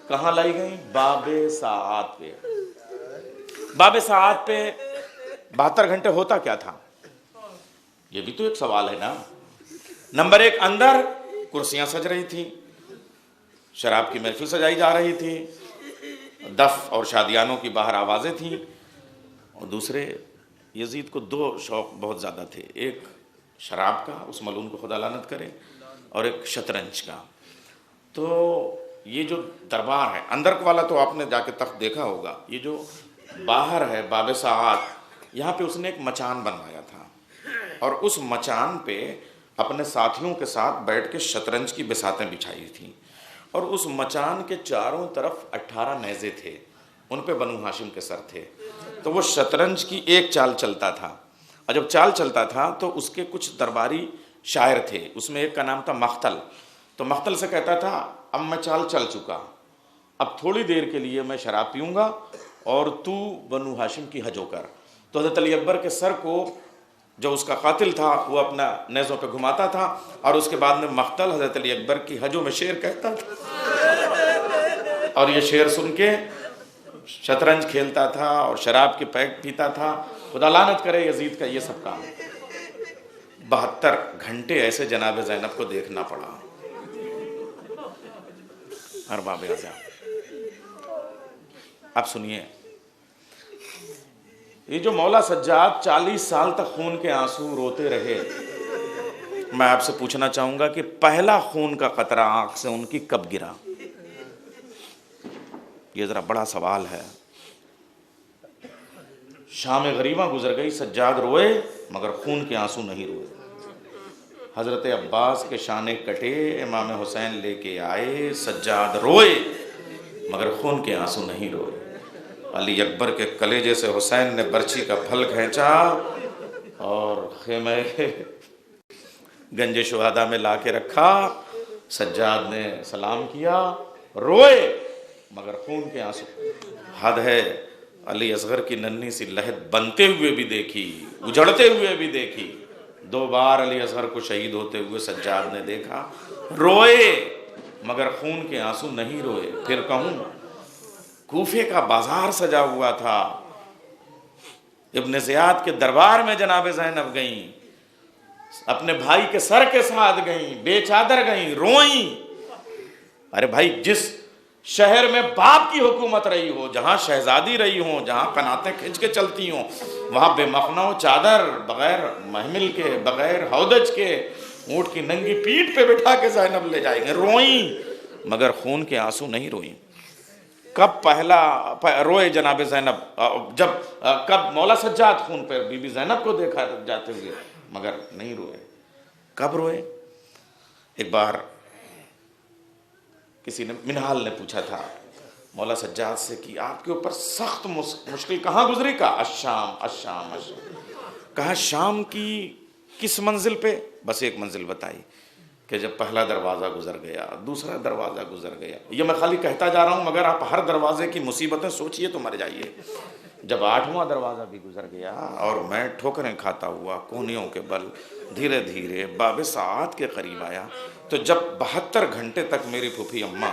کہاں لائی گئیں؟ باب ساعات پہ. باب ساعات پہ 72 گھنٹے ہوتا کیا تھا؟ یہ بھی تو ایک سوال ہے نا. نمبر 1، اندر کرسیاں سج رہی تھیں، شراب کی محفل سجائی جا رہی تھی، دف اور شادیانوں کی باہر آوازیں تھیں. اور دوسرے، یزید کو 2 شوق بہت زیادہ تھے، ایک شراب کا، اس ملعون کو خدا لعنت کرے، اور ایک شطرنج کا. تو یہ جو دربار ہے اندر والا تو آپ نے جا کے تخت دیکھا ہوگا، یہ جو باہر ہے باب ساعات، یہاں پہ اس نے ایک مچان بنوایا تھا، اور اس مچان پہ اپنے ساتھیوں کے ساتھ بیٹھ کے شطرنج کی بساتیں بچھائی تھیں. اور اس مچان کے چاروں طرف 18 نیزے تھے، ان پہ بنو ہاشم کے سر تھے. تو وہ شطرنج کی ایک چال چلتا تھا، اور جب چال چلتا تھا تو اس کے کچھ درباری شاعر تھے، اس میں ایک کا نام تھا مختل. تو مختل سے کہتا تھا اب میں چال چل چکا، اب تھوڑی دیر کے لیے میں شراب پیوں گا اور تو بنو ہاشم کی حجو کر. تو حضرت علی اکبر کے سر کو جو اس کا قاتل تھا وہ اپنا نیزوں پہ گھماتا تھا، اور اس کے بعد میں مختل حضرت علی اکبر کی حجو میں شعر کہتا تھا، اور یہ شعر سن کے شطرنج کھیلتا تھا اور شراب کے پیک پیتا تھا. خدا لعنت کرے یزید کا یہ سب کام. 72 گھنٹے ایسے جناب زینب کو دیکھنا پڑا. ارباب اعزاز اب سنیے، یہ جو مولا سجاد 40 سال تک خون کے آنسو روتے رہے، میں آپ سے پوچھنا چاہوں گا کہ پہلا خون کا قطرہ آنکھ سے ان کی کب گرا؟ یہ ذرا بڑا سوال ہے. شام غریبہ گزر گئی، سجاد روئے مگر خون کے آنسو نہیں روئے۔ حضرت عباس کے شانے کٹے، امام حسین لے کے آئے، سجاد روئے مگر خون کے آنسو نہیں روئے۔ علی اکبر کے کلیجے سے حسین نے برچھی کا پھل کھینچا اور خیمہ گنج شہداء میں لا کے رکھا۔ سجاد نے سلام کیا، روئے مگر خون کے آنسو۔ حد ہے، علی اصغر کی ننھی سی لہد بنتے ہوئے بھی دیکھی، اجڑتے ہوئے بھی دیکھی۔ 2 بار علی اصغر کو شہید ہوتے ہوئے سجاد نے دیکھا، روئے مگر خون کے آنسو نہیں روئے۔ پھر کہوں، کوفے کا بازار سجا ہوا تھا، ابن زیاد کے دربار میں جناب زینب گئیں، اپنے بھائی کے سر کے ساتھ گئیں، بے چادر گئیں، روئیں۔ ارے بھائی، جس شہر میں باپ کی حکومت رہی ہو، جہاں شہزادی رہی ہوں، جہاں قناتیں کھنچ کے چلتی ہوں، وہاں بے مخنہ و چادر، بغیر محمل کے، بغیر ہودج کے، اونٹ کی ننگی پیٹھ پہ بٹھا کے زینب لے جائیں گے، روئیں مگر خون کے آنسو نہیں روئیں۔ کب پہلا روئے جناب زینب؟ کب مولا سجاد خون پہ بی بی زینب کو دیکھا جاتے ہوئے مگر نہیں روئے۔ کب روئے؟ ایک بار کسی نے، منہال نے پوچھا تھا مولا سجاد سے کہ آپ کے اوپر سخت مشکل کہاں گزری؟ کہا الشام الشام الشام۔ کہا شام کی کس منزل پہ؟ بس ایک منزل بتائی کہ جب پہلا دروازہ گزر گیا، دوسرا دروازہ گزر گیا۔ یہ میں خالی کہتا جا رہا ہوں، مگر آپ ہر دروازے کی مصیبتیں سوچئے تو مر جائیے۔ جب 8واں دروازہ بھی گزر گیا اور میں ٹھوکریں کھاتا ہوا کونیوں کے بل دھیرے دھیرے باب ساعت کے قریب آیا، تو جب 72 گھنٹے تک میری پھوپھی اماں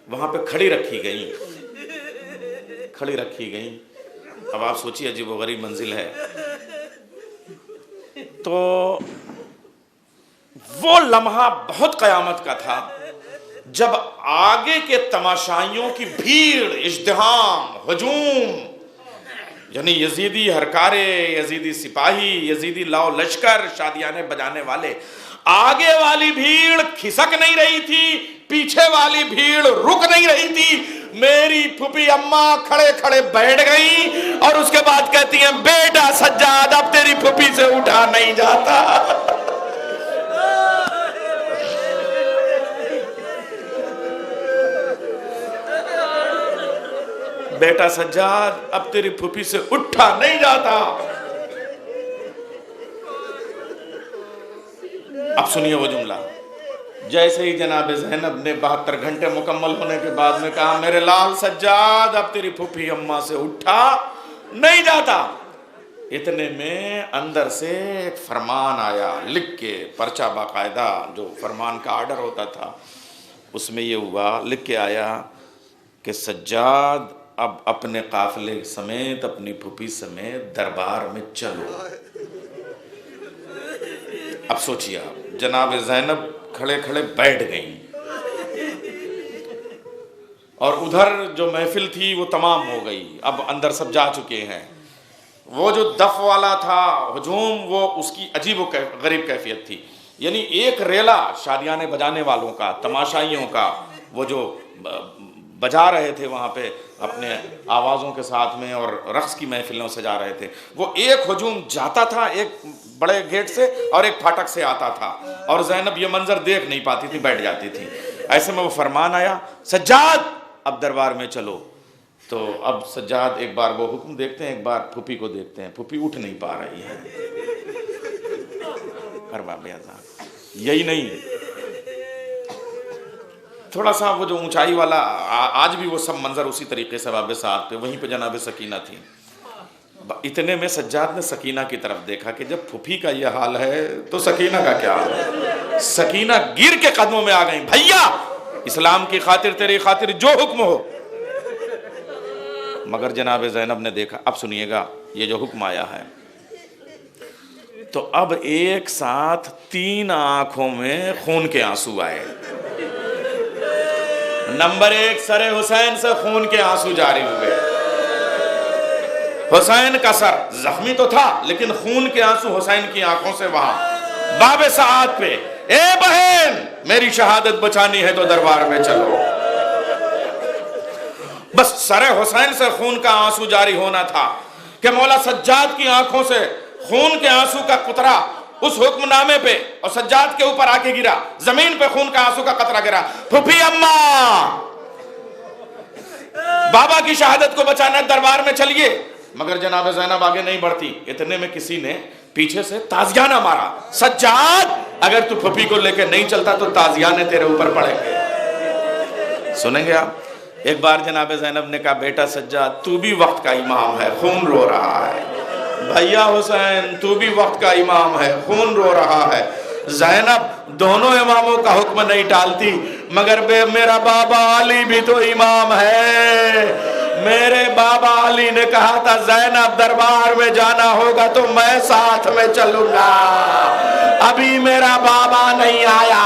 وہاں پہ کھڑی رکھی گئیں، اب آپ سوچیے عجیب و غریب منزل ہے، تو وہ لمحہ بہت قیامت کا تھا جب آگے کے تماشائیوں کی بھیڑ، ازدحام، ہجوم، یعنی یزیدی ہرکارے، یزیدی سپاہی، یزیدی لاؤ لشکر، شادیانے بجانے والے، آگے والی بھیڑ کھسک نہیں رہی تھی، پیچھے والی بھیڑ رک نہیں رہی تھی۔ میری پھوپھی اماں کھڑے کھڑے بیٹھ گئی اور اس کے بعد کہتی ہیں، بیٹا سجاد اب تیری پھوپھی سے اٹھا نہیں جاتا۔ بیٹا سجاد اب تیری پھوپھی سے اٹھا نہیں جاتا۔ اب سنیے وہ جملہ، جیسے ہی جناب زینب نے 72 گھنٹے مکمل ہونے کے بعد میں کہا، میرے لال سجاد اب تیری پھوپھی اماں سے اٹھا نہیں جاتا، اتنے میں اندر سے ایک فرمان آیا لکھ کے، پرچہ باقاعدہ جو فرمان کا آرڈر ہوتا تھا، اس میں یہ ہوا، لکھ کے آیا کہ سجاد اب اپنے قافلے سمیت، اپنی پھوپھی سمیت دربار میں چلو۔ اب سوچیے آپ، جناب زینب کھڑے کھڑے بیٹھ گئیں اور ادھر جو محفل تھی وہ تمام ہو گئی، اب اندر سب جا چکے ہیں۔ وہ جو دف والا تھا ہجوم، وہ اس کی عجیب و غریب کیفیت تھی، یعنی ایک ریلا شادیانے بجانے والوں کا، تماشائیوں کا، وہ جو بجا رہے تھے وہاں پہ اپنے آوازوں کے ساتھ میں اور رقص کی محفلوں سجا رہے تھے، وہ ایک ہجوم جاتا تھا ایک بڑے گیٹ سے اور ایک پھاٹک سے آتا تھا، اور زینب یہ منظر دیکھ نہیں پاتی تھی، بیٹھ جاتی تھی۔ ایسے میں وہ فرمان آیا، سجاد اب دربار میں چلو۔ تو اب سجاد ایک بار وہ حکم دیکھتے ہیں، ایک بار پھوپھی کو دیکھتے ہیں، پھوپھی اٹھ نہیں پا رہی ہے۔ ارباب اذان یہی نہیں، تھوڑا سا وہ جو اونچائی والا، آج بھی وہ سب منظر اسی طریقے سے باب ساعت پہ، وہیں پہ جناب سکینہ تھی۔ اتنے میں سجاد نے سکینہ کی طرف دیکھا کہ جب پھوپھی کا یہ حال ہے تو سکینہ کا کیا حال ہے؟ سکینہ گر کے قدموں میں آ گئیں، بھیا اسلام کی خاطر، تیری خاطر جو حکم ہو۔ مگر جناب زینب نے دیکھا، اب سنیے گا یہ جو حکم آیا ہے، تو اب ایک ساتھ 3 آنکھوں میں خون کے آنسو آئے۔ نمبر 1، سر حسین سے خون کے آنسو جاری ہوئے۔ حسین کا سر زخمی تو تھا لیکن خون کے آنسو حسین کی آنکھوں سے وہاں باب ساعت پہ، اے بہن میری شہادت بچانی ہے تو دربار میں چلو۔ بس سر حسین سے خون کا آنسو جاری ہونا تھا کہ مولا سجاد کی آنکھوں سے خون کے آنسو کا قطرہ اس حکم نامے پہ اور سجاد کے اوپر آ کے گرا، زمین پہ خون کا آنسو کا قطرہ گرا. پھوپھی اماں بابا کی شہادت کو بچانا دربار میں چلیے، مگر جناب زینب آگے نہیں بڑھتی. اتنے میں کسی نے پیچھے سے تازیانہ مارا، سجاد اگر تو پھوپھی کو لے کے نہیں چلتا تو تازیانے تیرے اوپر پڑیں گے. سنیں گے آپ؟ ایک بار جناب زینب نے کہا بیٹا سجاد تو بھی وقت کا امام ہے، خون رو رہا ہے. بھیا حسین تو بھی وقت کا امام ہے، خون رو رہا ہے. زینب دونوں اماموں کا حکم نہیں ٹالتی، مگر میرا بابا علی بھی تو امام ہے. میرے بابا علی نے کہا تھا زینب دربار میں جانا ہوگا تو میں ساتھ میں چلوں گا. ابھی میرا بابا نہیں آیا.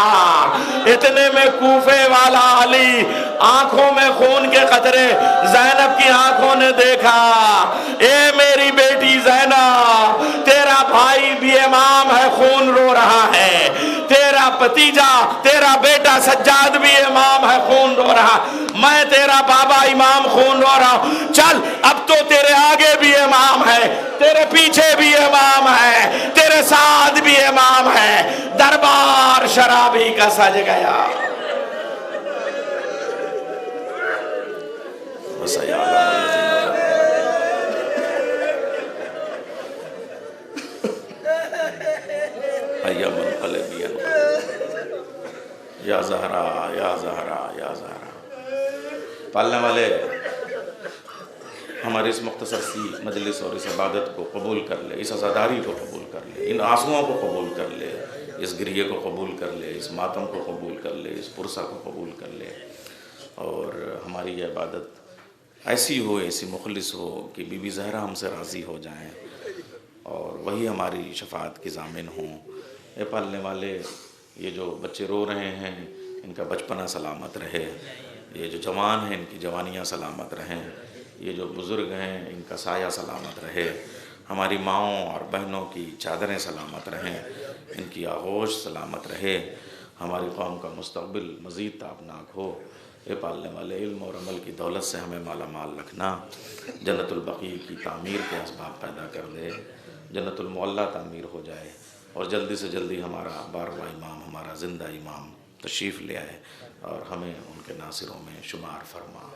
اتنے میں کوفے والا علی، آنکھوں میں خون کے قطرے، زینب کی آنکھوں نے دیکھا. اے میری بیٹی زینب، تیرا بھائی بھی امام ہے، خون رو رہا ہے. تیرا بھتیجا، تیرا بیٹا سجاد بھی امام ہے، خون رو رہا. میں تیرا بابا امام، خون رو رہا ہوں. چل اب تو تیرے آگے بھی امام ہے، تیرے پیچھے بھی امام ہے، تیرے ساتھ بھی امام ہے. دربار شرابی کا سج گیا. یا زہرا یا زہرا یا زہرا. پالنے والے ہماری اس مختصر سی مجلس اور اس عبادت کو قبول کر لے، اس عزاداری کو قبول کر لے، ان آنسوؤں کو قبول کر لے، اس گریے کو قبول کر لے، اس ماتم کو قبول کر لے، اس پرسہ کو قبول کر لے. اور ہماری یہ عبادت ایسی ہو، ایسی مخلص ہو کہ بی بی زہرا ہم سے راضی ہو جائیں اور وہی ہماری شفاعت کی ضامن ہوں. اے پالنے والے، یہ جو بچے رو رہے ہیں ان کا بچپنا سلامت رہے، یہ جو جوان ہیں ان کی جوانیاں سلامت رہیں، یہ جو بزرگ ہیں ان کا سایہ سلامت رہے، ہماری ماؤں اور بہنوں کی چادریں سلامت رہیں، ان کی آغوش سلامت رہے، ہماری قوم کا مستقبل مزید تابناک ہو. اے پالنے والے، علم اور عمل کی دولت سے ہمیں مالا مال رکھنا، جنت البقیع کی تعمیر کے اسباب پیدا کر دے، جنت المعلیٰ تعمیر ہو جائے اور جلدی سے جلدی ہمارا 12واں امام، ہمارا زندہ امام تشریف لے آئے اور ہمیں ان کے ناصروں میں شمار فرما.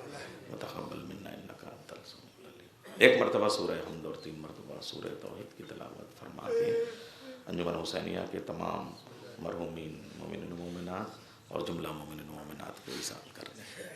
متقبل منا انک انت السمیع العلیم. ایک مرتبہ سورہ حمد اور 3 مرتبہ سورہ توحید کی تلاوت فرما کے انجمن حسینیہ کے تمام مرحومین مومنین و مومنات اور جملہ مومنین و مومنات کو ایصال کر دیں.